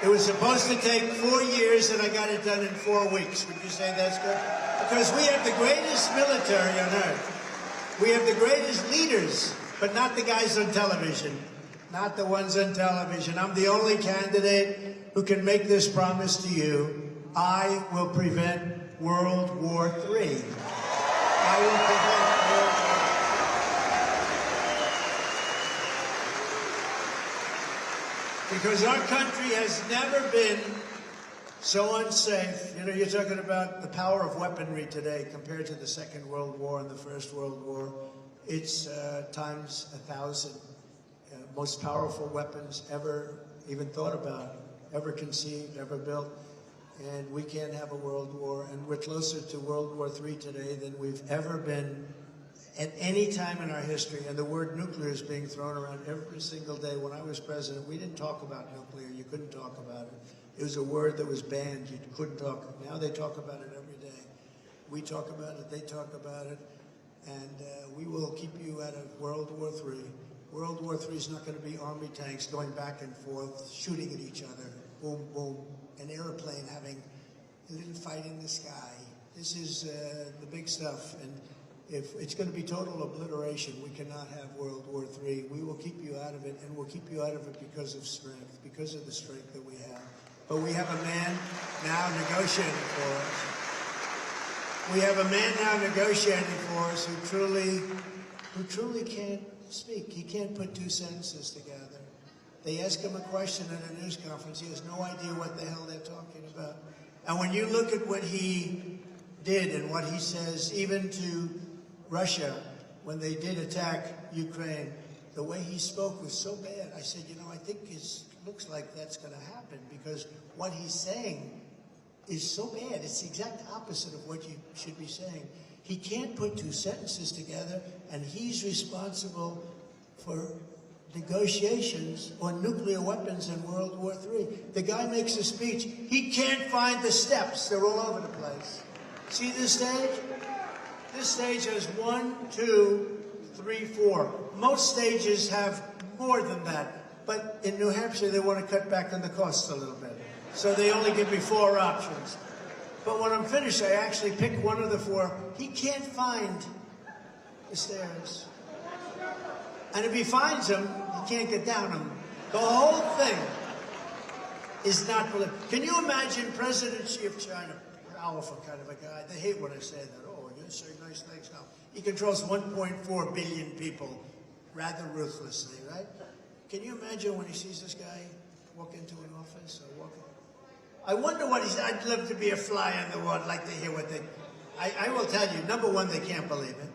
It was supposed to take 4 years, and I got it done in 4 weeks. Would you say that's good? Because we have the greatest military on earth. We have the greatest leaders, but not the guys on television. Not the ones on television. I'm the only candidate who can make this promise to you. I will prevent World War III. I will prevent World War III. Because our country has never been so unsafe. You know, you're talking about the power of weaponry today compared to the Second World War and the First World War. It's times 1,000. Most powerful weapons ever even thought about, ever conceived, ever built. And we can't have a world war. And we're closer to World War III today than we've ever been at any time in our history. And the word nuclear is being thrown around every single day. When I was president, we didn't talk about nuclear. You couldn't talk about it. It was a word that was banned. You couldn't talk. Now they talk about it every day. We talk about it. They talk about it. And we will keep you out of World War III. World War III is not going to be army tanks going back and forth, shooting at each other, boom, boom, an airplane having a little fight in the sky. This is the big stuff, and if it's going to be total obliteration, we cannot have World War III. We will keep you out of it, and we'll keep you out of it because of strength, because of the strength that we have. But we have a man now negotiating for us. We have a man now negotiating for us who truly can't speak. He can't put 2 sentences together. They ask him a question at a news conference. He has no idea what the hell they're talking about. And when you look at what he did and what he says, even to Russia, when they did attack Ukraine, the way he spoke was so bad. I said, you know, I think his looks like that's going to happen, because what he's saying is so bad. It's the exact opposite of what you should be saying. He can't put two sentences together, and he's responsible for negotiations on nuclear weapons in World War III. The guy makes a speech. He can't find the steps. They're all over the place. See this stage? This stage has 1, 2, 3, 4. Most stages have more than that. But in New Hampshire, they want to cut back on the costs a little bit. So they only give me 4 options. But when I'm finished, I actually pick one of the 4. He can't find the stairs. And if he finds them, he can't get down them. The whole thing is not believable. Can you imagine President Xi of China, powerful kind of a guy? They hate when I say that. Oh, you say nice things now. He controls 1.4 billion people rather ruthlessly, right? Can you imagine when he sees this guy walk into an office or walk in? I wonder what he's, I'd love to be a fly on the wall. I'd like to hear what they, I will tell you, number one, they can't believe it.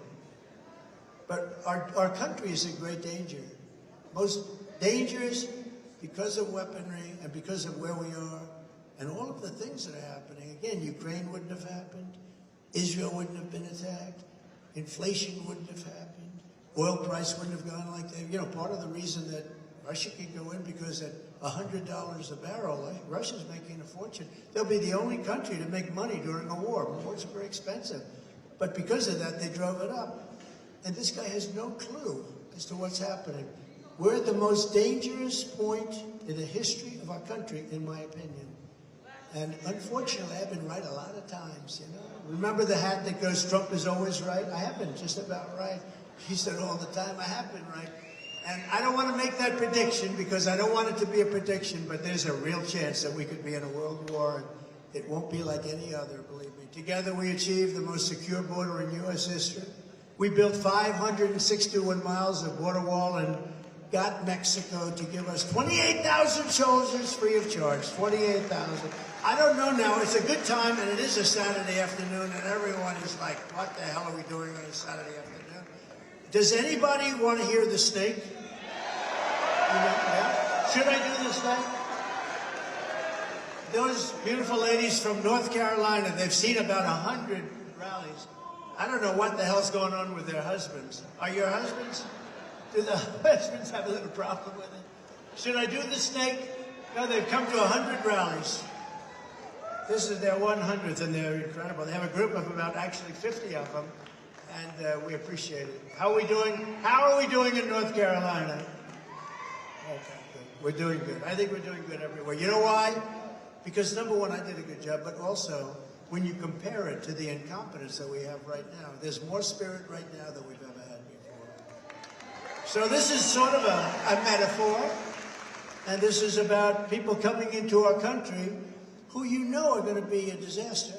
But our country is in great danger. Most dangerous because of weaponry and because of where we are and all of the things that are happening. Again, Ukraine wouldn't have happened. Israel wouldn't have been attacked. Inflation wouldn't have happened. Oil price wouldn't have gone like that. You know, part of the reason that Russia can go in because at $100 a barrel, Russia's making a fortune. They'll be the only country to make money during a war. Wars are very expensive. But because of that, they drove it up. And this guy has no clue as to what's happening. We're at the most dangerous point in the history of our country, in my opinion. And unfortunately, I've been right a lot of times, you know. Remember the hat that goes, Trump is always right? I have been just about right. He said all the time, I have been right. And I don't want to make that prediction because I don't want it to be a prediction, but there's a real chance that we could be in a world war, and it won't be like any other, believe me. Together we achieved the most secure border in U.S. history. We built 561 miles of border wall and got Mexico to give us 28,000 soldiers free of charge. 28,000. I don't know now. It's a good time, and it is a Saturday afternoon, and everyone is like, what the hell are we doing on a Saturday afternoon? Does anybody want to hear the snake? You know, yeah? Should I do the snake? Those beautiful ladies from North Carolina, they've seen about 100 rallies. I don't know what the hell's going on with their husbands. Are your husbands? Do the husbands have a little problem with it? Should I do the snake? No, they've come to 100 rallies. This is their 100th, and they're incredible. They have a group of about actually 50 of them, and we appreciate it. How are we doing? How are we doing in North Carolina? Okay, good. We're doing good. I think we're doing good everywhere. You know why? Because number one, I did a good job, but also, when you compare it to the incompetence that we have right now, there's more spirit right now than we've ever had before. So this is sort of a metaphor, and this is about people coming into our country who you know are going to be a disaster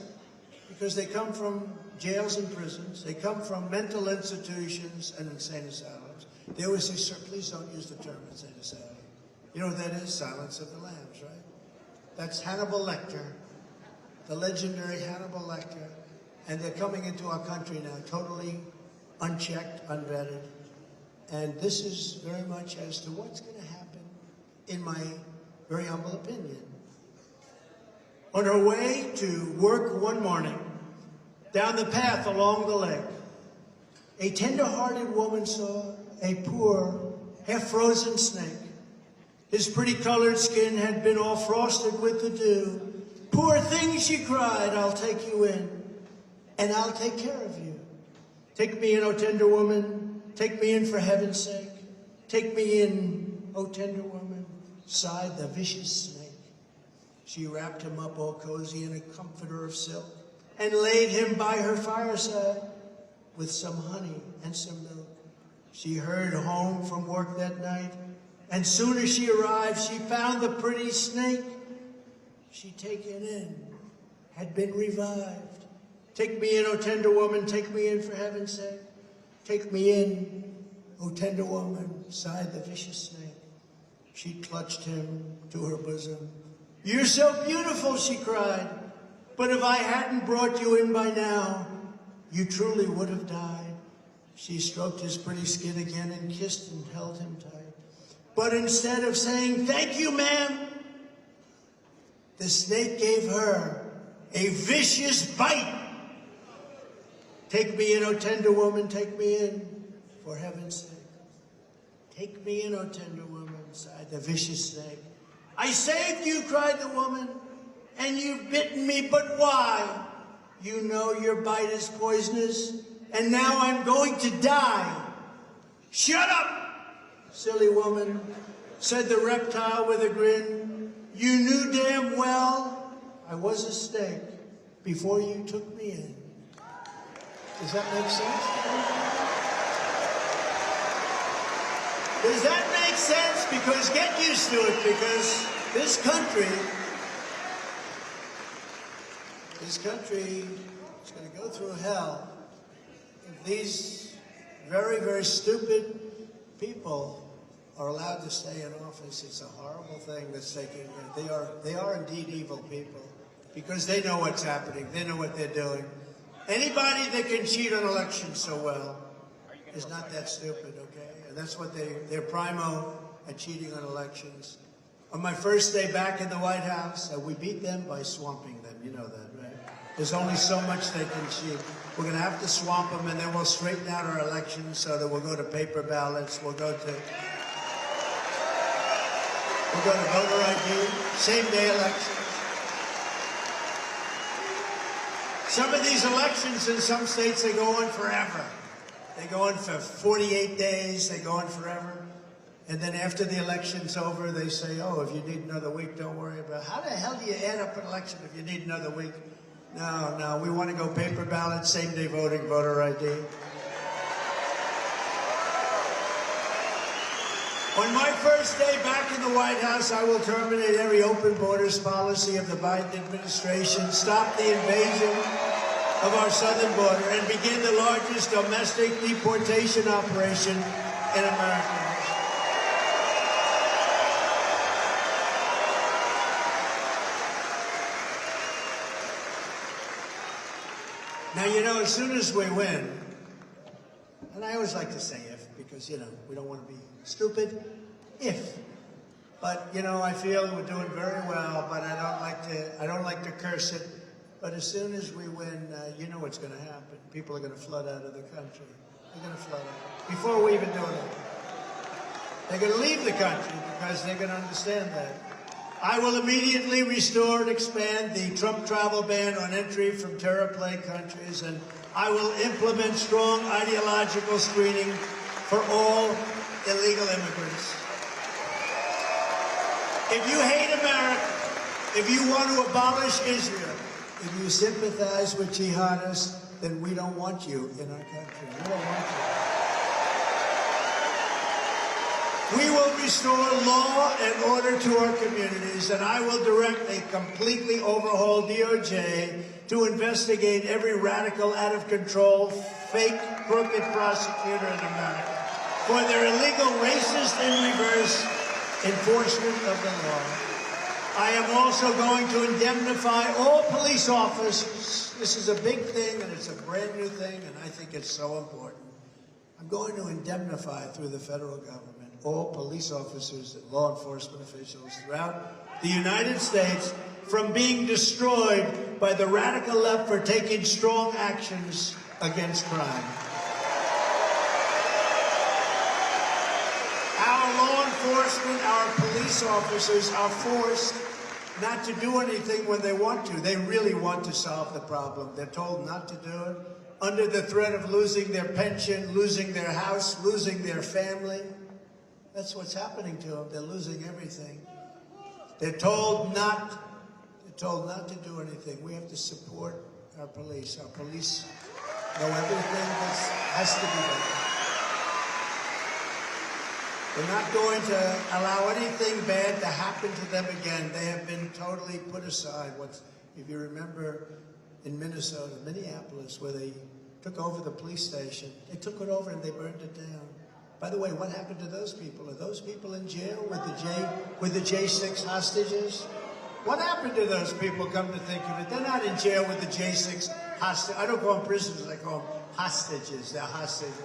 because they come from jails and prisons, they come from mental institutions and insane asylums. They always say, sir, please don't use the term insane asylum. You know what that is? Silence of the Lambs, right? That's Hannibal Lecter, the legendary Hannibal Lecter, and they're coming into our country now totally unchecked, unvetted. And this is very much as to what's going to happen, in my very humble opinion. On her way to work one morning, down the path along the lake, a tender-hearted woman saw a poor, half-frozen snake. His pretty colored skin had been all frosted with the dew. Poor thing, she cried, I'll take you in, and I'll take care of you. Take me in, O tender woman, take me in for heaven's sake. Take me in, O tender woman, sighed the vicious snake. She wrapped him up all cozy in a comforter of silk and laid him by her fireside with some honey and some milk. She hurried home from work that night, and soon as she arrived, she found the pretty snake she'd taken in had been revived. Take me in, O tender woman, take me in for heaven's sake. Take me in, O tender woman, sighed the vicious snake. She clutched him to her bosom. You're so beautiful, she cried, but if I hadn't brought you in by now, you truly would have died. She stroked his pretty skin again and kissed and held him tight. But instead of saying, "Thank you, ma'am," the snake gave her a vicious bite. "Take me in, O tender woman, take me in, for heaven's sake. Take me in, O tender woman," sighed the vicious snake. "I saved you," cried the woman, "and you've bitten me, but why? You know your bite is poisonous, and now I'm going to die." "Shut up, silly woman," said the reptile with a grin. "You knew damn well I was a snake before you took me in." Does that make sense? Does that make sense? Because get used to it, because this country is going to go through hell if these very, very stupid people are allowed to stay in office. It's a horrible thing that's taking. They are indeed evil people because they know what's happening. They know what they're doing. Anybody that can cheat on elections so well is not that stupid, okay? And that's what they're primo at cheating on elections. On my first day back in the White House, we beat them by swamping them. You know that, right? There's only so much they can cheat. We're going to have to swamp them, and then we'll straighten out our elections so that we'll go to paper ballots. We'll go to voter ID, same-day elections. Some of these elections in some states, they go on forever. They go on for 48 days. They go on forever. And then after the election's over, they say, "Oh, if you need another week, don't worry about it." How the hell do you add up an election if you need another week? No, we want to go paper ballot, same-day voting, voter ID. On my first day back in the White House, I will terminate every open borders policy of the Biden administration, stop the invasion of our southern border, and begin the largest domestic deportation operation in America. Now, you know, as soon as we win, and I always like to say if, because, you know, we don't want to be stupid, if. But, you know, I feel we're doing very well, but I don't like to curse it. But as soon as we win, you know what's going to happen. People are going to flood out of the country. They're going to flood out. Before we even do it, they're going to leave the country because they're going to understand that. I will immediately restore and expand the Trump travel ban on entry from terror-plagued countries, and I will implement strong ideological screening for all illegal immigrants. If you hate America, if you want to abolish Israel, if you sympathize with jihadists, then we don't want you in our country. We don't want you. We will restore law and order to our communities, and I will direct a completely overhauled DOJ to investigate every radical, out-of-control, fake, crooked prosecutor in America for their illegal, racist, in reverse enforcement of the law. I am also going to indemnify all police officers. This is a big thing, and it's a brand new thing, and I think it's so important. I'm going to indemnify through the federal government all police officers and law enforcement officials throughout the United States from being destroyed by the radical left for taking strong actions against crime. Our law enforcement, our police officers are forced not to do anything when they want to. They really want to solve the problem. They're told not to do it under the threat of losing their pension, losing their house, losing their family. That's what's happening to them. They're losing everything. They're told not to do anything. We have to support our police. Our police know everything that has to be done. We're not going to allow anything bad to happen to them again. They have been totally put aside. If you remember in Minneapolis, where they took over the police station, they took it over and they burned it down. By the way, what happened to those people? Are those people in jail with the J6 hostages? What happened to those people, come to think of it? They're not in jail with the J6 hostages. I don't call them prisoners, I call them hostages. They're hostages.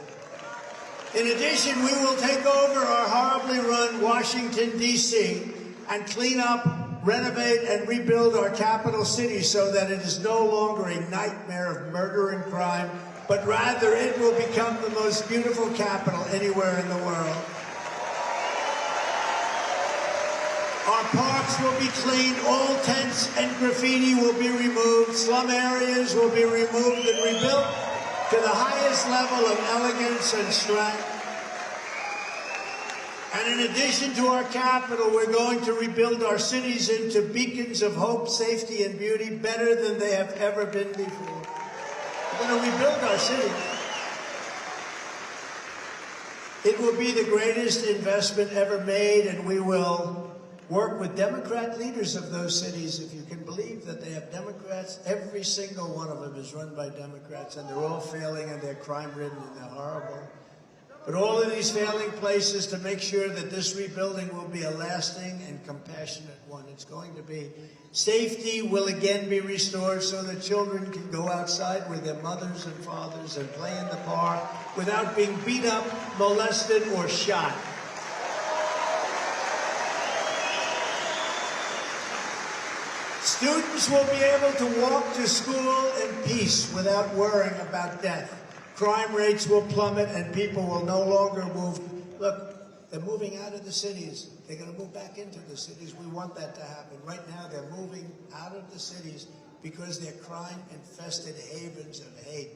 In addition, we will take over our horribly run Washington, D.C., and clean up, renovate, and rebuild our capital city so that it is no longer a nightmare of murder and crime, but rather it will become the most beautiful capital anywhere in the world. Our parks will be cleaned, all tents and graffiti will be removed, slum areas will be removed and rebuilt to the highest level of elegance and strength. And in addition to our capital, we're going to rebuild our cities into beacons of hope, safety, and beauty better than they have ever been before. We're going to rebuild our cities. It will be the greatest investment ever made, and we will work with Democrat leaders of those cities. If you can believe that they have Democrats, every single one of them is run by Democrats, and they're all failing, and they're crime-ridden, and they're horrible. But all of these failing places to make sure that this rebuilding will be a lasting and compassionate one. It's going to be. Safety will again be restored so that children can go outside with their mothers and fathers and play in the park without being beat up, molested, or shot. Students will be able to walk to school in peace without worrying about death. Crime rates will plummet and people will no longer move. Look, they're moving out of the cities. They're going to move back into the cities. We want that to happen. Right now, they're moving out of the cities because they're crime-infested havens of hate.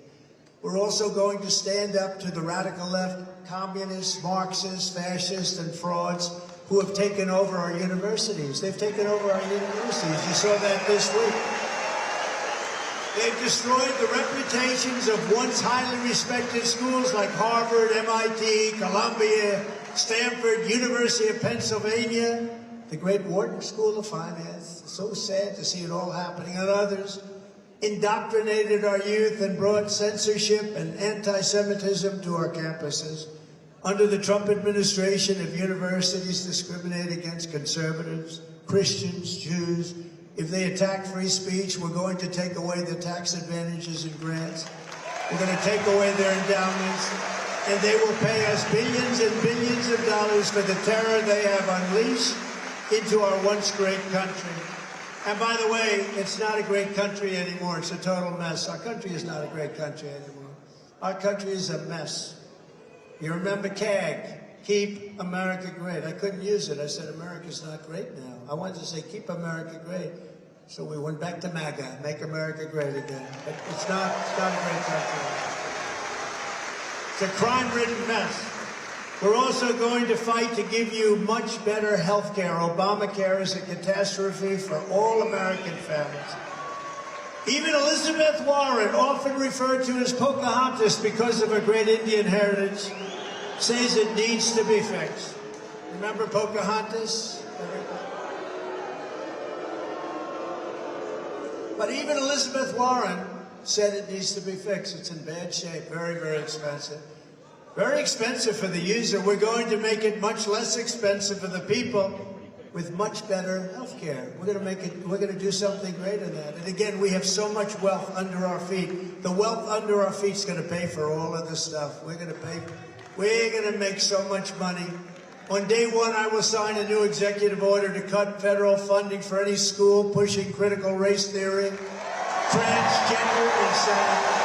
We're also going to stand up to the radical left, communists, Marxists, fascists, and frauds who have taken over our universities. They've taken over our universities. You saw that this week. They've destroyed the reputations of once highly respected schools like Harvard, MIT, Columbia, Stanford, University of Pennsylvania, the great Wharton School of Finance. It's so sad to see it all happening, and others. Indoctrinated our youth and brought censorship and anti-Semitism to our campuses. Under the Trump administration, if universities discriminate against conservatives, Christians, Jews, if they attack free speech, we're going to take away their tax advantages and grants. We're going to take away their endowments, and they will pay us billions and billions of dollars for the terror they have unleashed into our once great country. And by the way, it's not a great country anymore. It's a total mess. Our country is not a great country anymore. Our country is a mess. You remember CAG, Keep America Great. I couldn't use it. I said, America's not great now. I wanted to say, keep America great. So we went back to MAGA, make America great again. But it's not a great country. It's a crime-ridden mess. We're also going to fight to give you much better health care. Obamacare is a catastrophe for all American families. Even Elizabeth Warren, often referred to as Pocahontas because of her great Indian heritage, says it needs to be fixed. Remember Pocahontas? But even Elizabeth Warren said it needs to be fixed. It's in bad shape, very, very expensive. Very expensive for the user. We're going to make it much less expensive for the people with much better health care. We're going to do something great in that. And again, we have so much wealth under our feet. The wealth under our feet is going to pay for all of this stuff. We're going to make so much money. On day one, I will sign a new executive order to cut federal funding for any school pushing critical race theory, transgender insanity,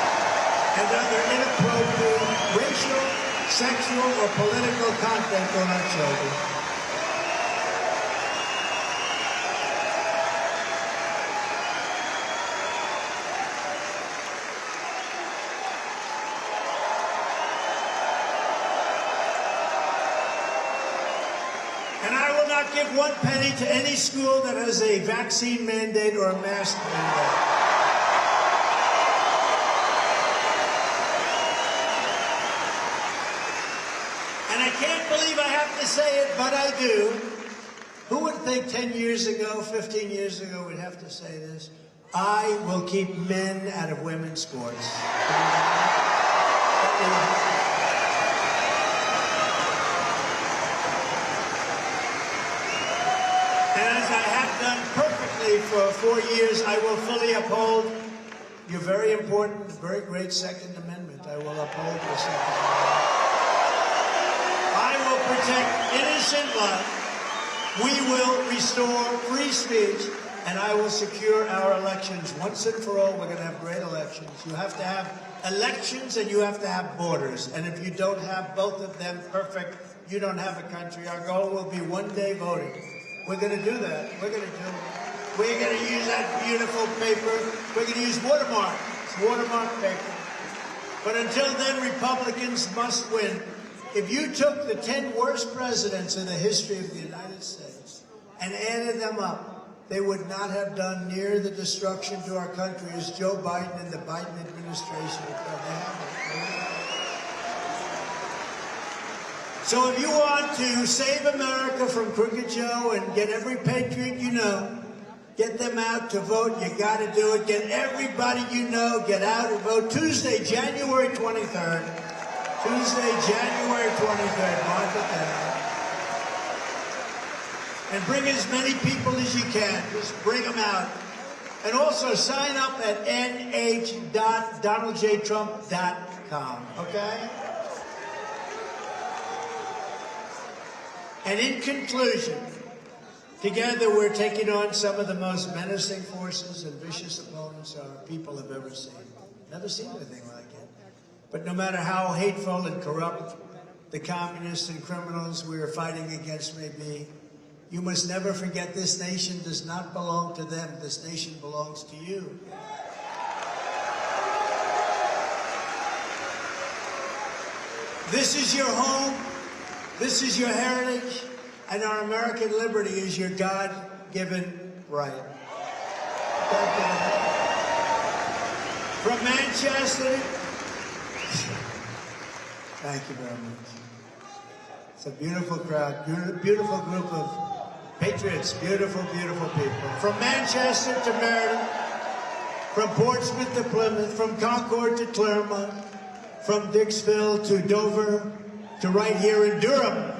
and other inappropriate racial, sexual, or political content on our children. And I will not give one penny to any school that has a vaccine mandate or a mask mandate. And I can't believe I have to say it, but I do. Who would think 10 years ago, 15 years ago, we'd have to say this? I will keep men out of women's sports. And as I have done perfectly for 4 years, I will fully uphold your very important, very great Second Amendment. I will uphold your Second Amendment. I will protect innocent life. We will restore free speech, and I will secure our elections once and for all. We're going to have great elections. You have to have elections and you have to have borders. And if you don't have both of them perfect, you don't have a country. Our goal will be one-day voting. We're going to do that. We're going to do it. We're going to use that beautiful paper. We're going to use watermark. It's watermark paper. But until then, Republicans must win. If you took the 10 worst presidents in the history of the United States and added them up, they would not have done near the destruction to our country as Joe Biden and the Biden administration have done. They haven't. So if you want to save America from Crooked Joe and get every patriot you know, get them out to vote, you got to do it. Get everybody you know, get out and vote. Tuesday, January 23rd. Tuesday, January 23rd. Mark it down. And bring as many people as you can. Just bring them out. And also sign up at nh.donaldjtrump.com. Okay? And in conclusion, together we're taking on some of the most menacing forces and vicious opponents our people have ever seen. Never seen anything like it. But no matter how hateful and corrupt the communists and criminals we are fighting against may be, you must never forget this nation does not belong to them. This nation belongs to you. This is your home. This is your heritage. And our American liberty is your God-given right. God-given right. From Manchester, thank you very much. It's a beautiful crowd, beautiful group of patriots, beautiful, beautiful people. From Manchester to Meriden, from Portsmouth to Plymouth, from Concord to Claremont, from Dixville to Dover, to right here in Durham.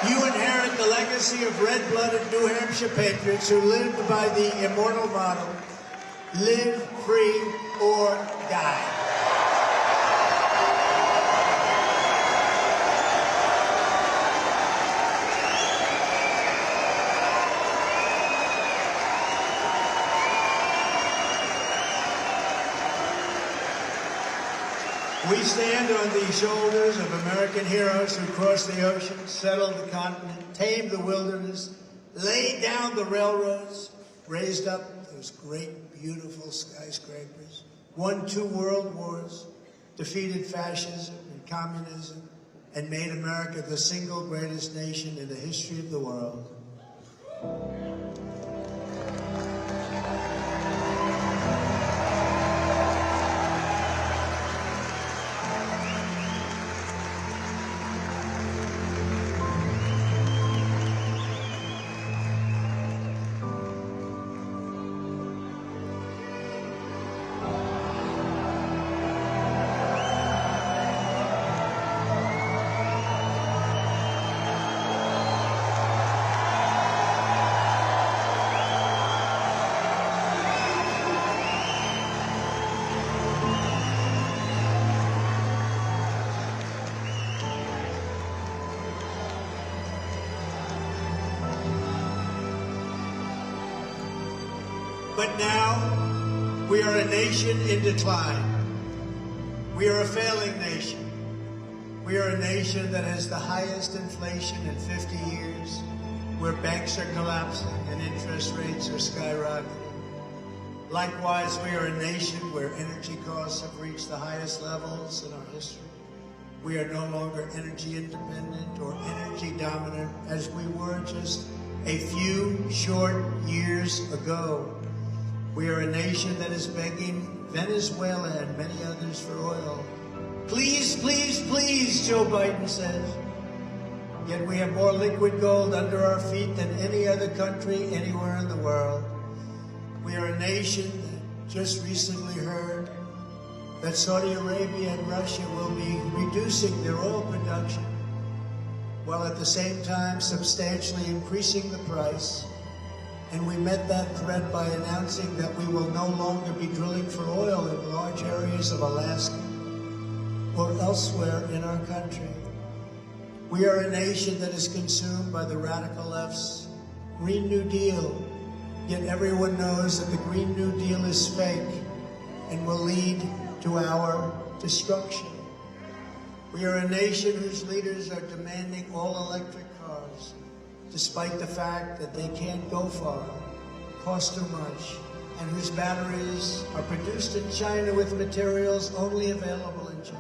You inherit the legacy of red-blooded New Hampshire patriots who lived by the immortal motto, live free or die. We stand on the shoulders of American heroes who crossed the ocean, settled the continent, tamed the wilderness, laid down the railroads, raised up those great, beautiful skyscrapers, won 2 world wars, defeated fascism and communism, and made America the single greatest nation in the history of the world. But now, we are a nation in decline. We are a failing nation. We are a nation that has the highest inflation in 50 years, where banks are collapsing and interest rates are skyrocketing. Likewise, we are a nation where energy costs have reached the highest levels in our history. We are no longer energy independent or energy dominant as we were just a few short years ago. We are a nation that is begging Venezuela and many others for oil. Please, please, please, Joe Biden says. Yet we have more liquid gold under our feet than any other country anywhere in the world. We are a nation that just recently heard that Saudi Arabia and Russia will be reducing their oil production, while at the same time substantially increasing the price. And we met that threat by announcing that we will no longer be drilling for oil in large areas of Alaska. or elsewhere in our country. We are a nation that is consumed by the radical left's Green New Deal, yet everyone knows that the Green New Deal is fake and will lead to our destruction. We are a nation whose leaders are demanding all electric cars, despite the fact that they can't go far, cost too much, and whose batteries are produced in China with materials only available in China,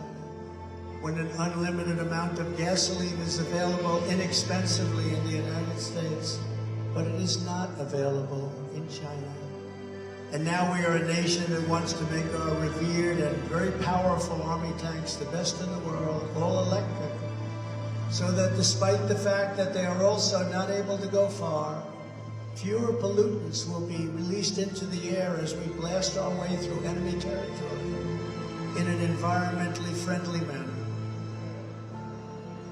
when an unlimited amount of gasoline is available inexpensively in the United States, but it is not available in China. And now we are a nation that wants to make our revered and very powerful army tanks the best in the world, all electric, so that despite the fact that they are also not able to go far, fewer pollutants will be released into the air as we blast our way through enemy territory in an environmentally friendly manner.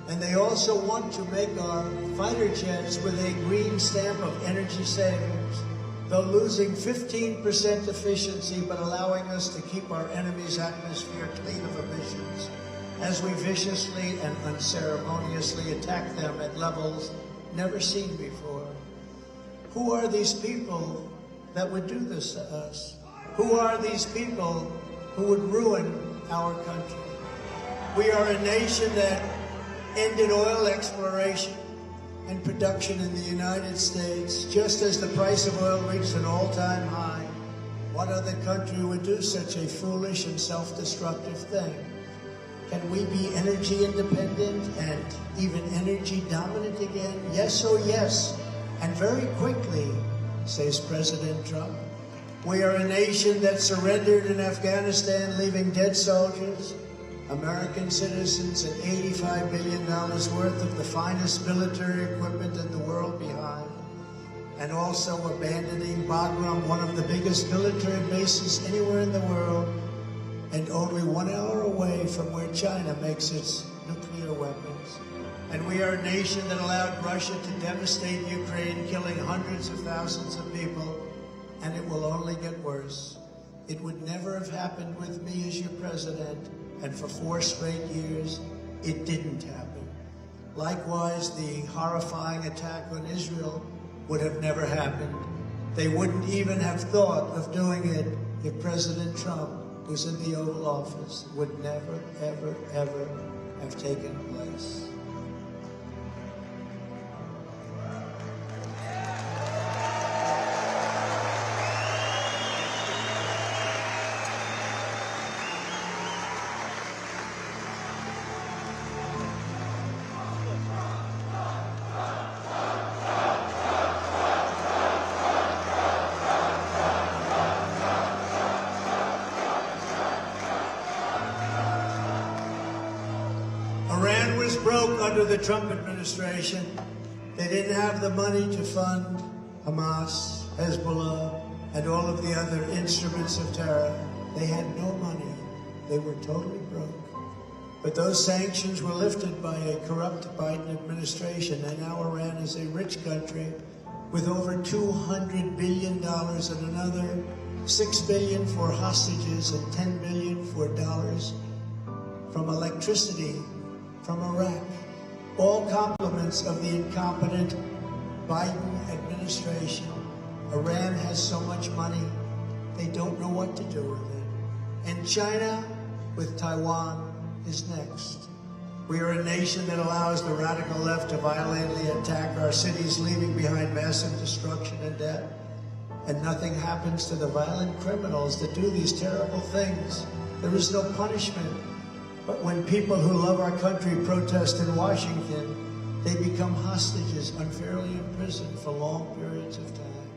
And they also want to make our fighter jets with a green stamp of energy savings, though losing 15% efficiency, but allowing us to keep our enemy's atmosphere clean of emissions, as we viciously and unceremoniously attack them at levels never seen before. Who are these people that would do this to us? Who are these people who would ruin our country? We are a nation that ended oil exploration and production in the United States just as the price of oil reached an all-time high. What other country would do such a foolish and self-destructive thing? Can we be energy independent and even energy dominant again? Yes, oh yes, and very quickly, says President Trump. We are a nation that surrendered in Afghanistan, leaving dead soldiers, American citizens, and $85 billion worth of the finest military equipment in the world behind, and also abandoning Bagram, one of the biggest military bases anywhere in the world, and only 1 hour away from where China makes its nuclear weapons. And we are a nation that allowed Russia to devastate Ukraine, killing hundreds of thousands of people, and it will only get worse. It would never have happened with me as your president, and for 4 straight years, it didn't happen. Likewise, the horrifying attack on Israel would have never happened. They wouldn't even have thought of doing it if President Trump, who's in the Oval Office, would never, ever, ever have taken place. Iran was broke under the Trump administration. They didn't have the money to fund Hamas, Hezbollah, and all of the other instruments of terror. They had no money. They were totally broke. But those sanctions were lifted by a corrupt Biden administration, and now Iran is a rich country with over $200 billion and another $6 billion for hostages and $10 billion for dollars from electricity from Iraq. All compliments of the incompetent Biden administration. Iran has so much money, they don't know what to do with it. And China, with Taiwan, is next. We are a nation that allows the radical left to violently attack our cities, leaving behind massive destruction and death. And nothing happens to the violent criminals that do these terrible things. There is no punishment. But when people who love our country protest in Washington, they become hostages, unfairly imprisoned for long periods of time.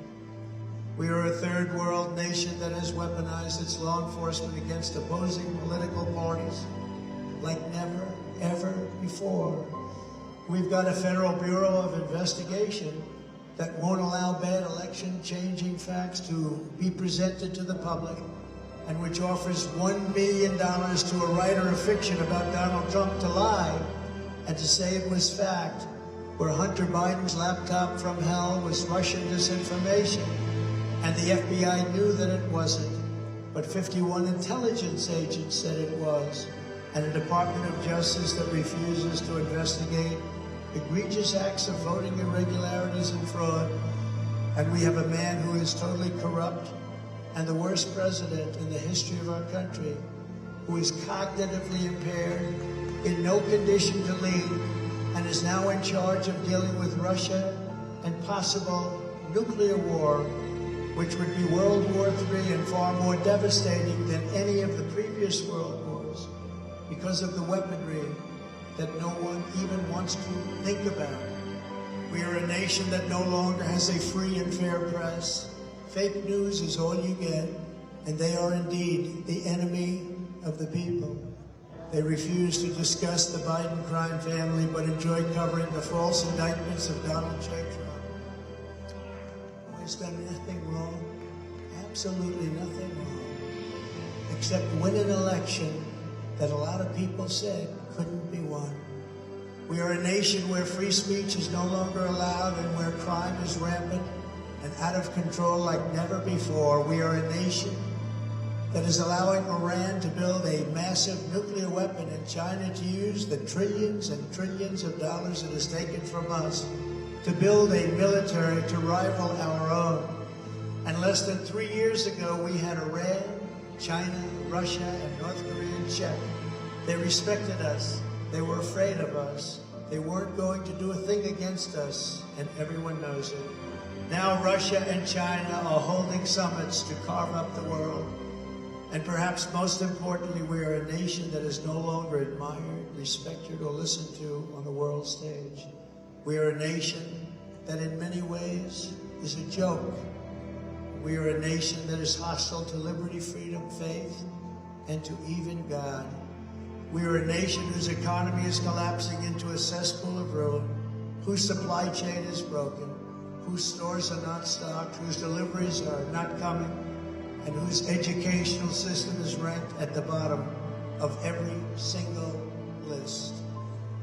We are a third world nation that has weaponized its law enforcement against opposing political parties like never, ever before. We've got a Federal Bureau of Investigation that won't allow bad election-changing facts to be presented to the public, and which offers $1 million to a writer of fiction about Donald Trump to lie and to say it was fact, where Hunter Biden's laptop from hell was Russian disinformation, and the FBI knew that it wasn't, but 51 intelligence agents said it was. and a Department of Justice that refuses to investigate egregious acts of voting irregularities and fraud. And we have a man who is totally corrupt and the worst president in the history of our country, who is cognitively impaired, in no condition to lead, and is now in charge of dealing with Russia and possible nuclear war, which would be World War III and far more devastating than any of the previous world wars, because of the weaponry that no one even wants to think about. We are a nation that no longer has a free and fair press. Fake news is all you get, and they are indeed the enemy of the people. They refuse to discuss the Biden crime family, but enjoy covering the false indictments of Donald J. Trump, who has done nothing wrong, absolutely nothing wrong, except win an election that a lot of people said couldn't be won. We are a nation where free speech is no longer allowed and where crime is rampant and out of control like never before. We are a nation that is allowing Iran to build a massive nuclear weapon and China to use the trillions and trillions of dollars it has taken from us to build a military to rival our own. And less than 3 years ago, we had Iran, China, Russia, and North Korea in check. They respected us. They were afraid of us. They weren't going to do a thing against us, and everyone knows it. Now Russia and China are holding summits to carve up the world. And perhaps most importantly, we are a nation that is no longer admired, respected, or listened to on the world stage. We are a nation that in many ways is a joke. We are a nation that is hostile to liberty, freedom, faith, and to even God. We are a nation whose economy is collapsing into a cesspool of ruin, whose supply chain is broken, whose stores are not stocked, whose deliveries are not coming, and whose educational system is ranked at the bottom of every single list.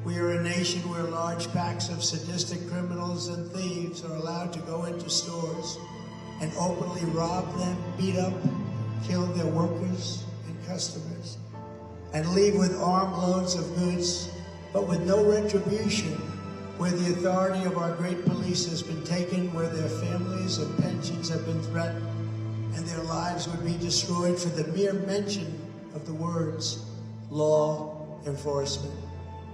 We are a nation where large packs of sadistic criminals and thieves are allowed to go into stores and openly rob them, beat up, kill their workers and customers, and leave with armloads of goods, but with no retribution, where the authority of our great police has been taken, where their families and pensions have been threatened, and their lives would be destroyed for the mere mention of the words law enforcement.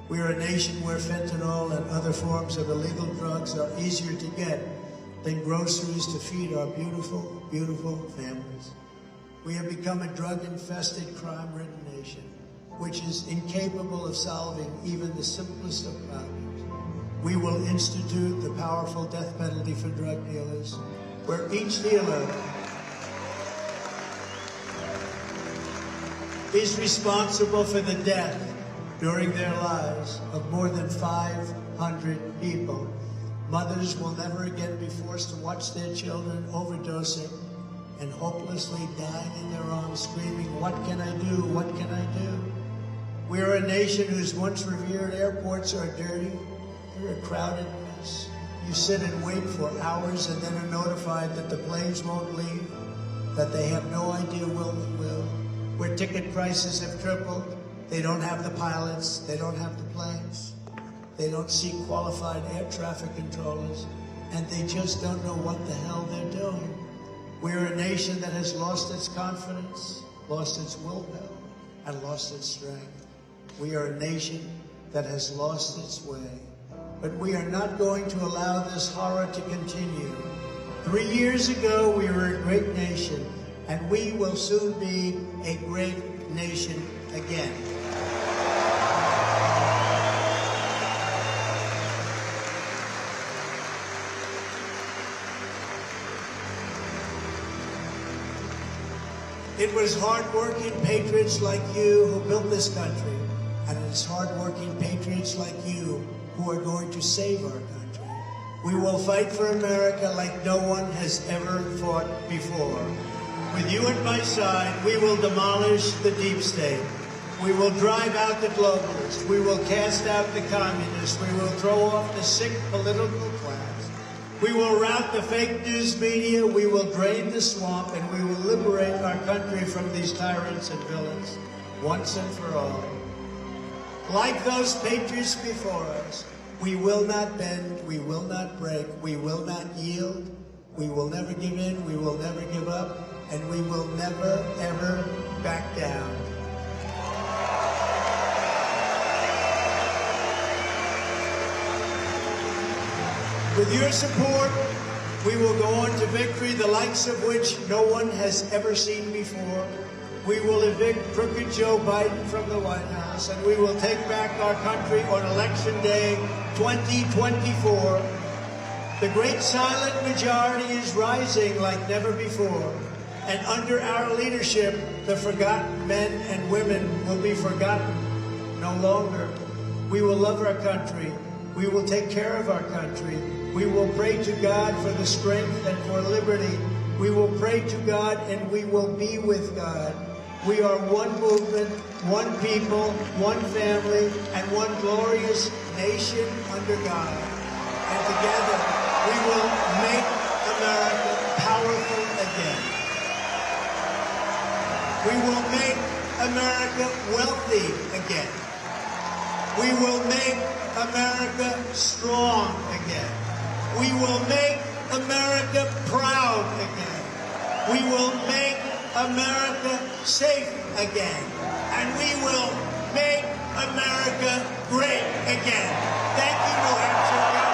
We are a nation where fentanyl and other forms of illegal drugs are easier to get than groceries to feed our beautiful, beautiful families. We have become a drug-infested, crime-ridden nation, which is incapable of solving even the simplest of problems. We will institute the powerful death penalty for drug dealers, where each dealer is responsible for the death during their lives of more than 500 people. Mothers will never again be forced to watch their children overdosing and hopelessly dying in their arms, screaming, "What can I do? What can I do?" We are a nation whose once revered airports are dirty. They're a crowded mess. You sit and wait for hours and then are notified that the planes won't leave, that they have no idea will they will. Where ticket prices have tripled, they don't have the pilots, they don't have the planes, they don't see qualified air traffic controllers, and they just don't know what the hell they're doing. We're a nation that has lost its confidence, lost its willpower, and lost its strength. We are a nation that has lost its way. But we are not going to allow this horror to continue. 3 years ago, we were a great nation, and we will soon be a great nation again. It was hard-working patriots like you who built this country, and it's hard-working patriots like you who are going to save our country. We will fight for America like no one has ever fought before. With you at my side, we will demolish the deep state. We will drive out the globalists. We will cast out the communists. We will throw off the sick political class. We will rout the fake news media. We will drain the swamp, and we will liberate our country from these tyrants and villains once and for all. Like those patriots before us, we will not bend, we will not break, we will not yield, we will never give in, we will never give up, and we will never, ever back down. With your support, we will go on to victory, the likes of which no one has ever seen before. We will evict crooked Joe Biden from the White House, and we will take back our country on Election Day 2024. The great silent majority is rising like never before, and under our leadership, the forgotten men and women will be forgotten no longer. We will love our country. We will take care of our country. We will pray to God for the strength and for liberty. We will pray to God and we will be with God. We are one movement, one people, one family, and one glorious nation under God. And together we will make America powerful again. We will make America wealthy again. We will make America strong again. We will make America proud again. We will make America safe again. And we will make America great again. Thank you, New Hampshire.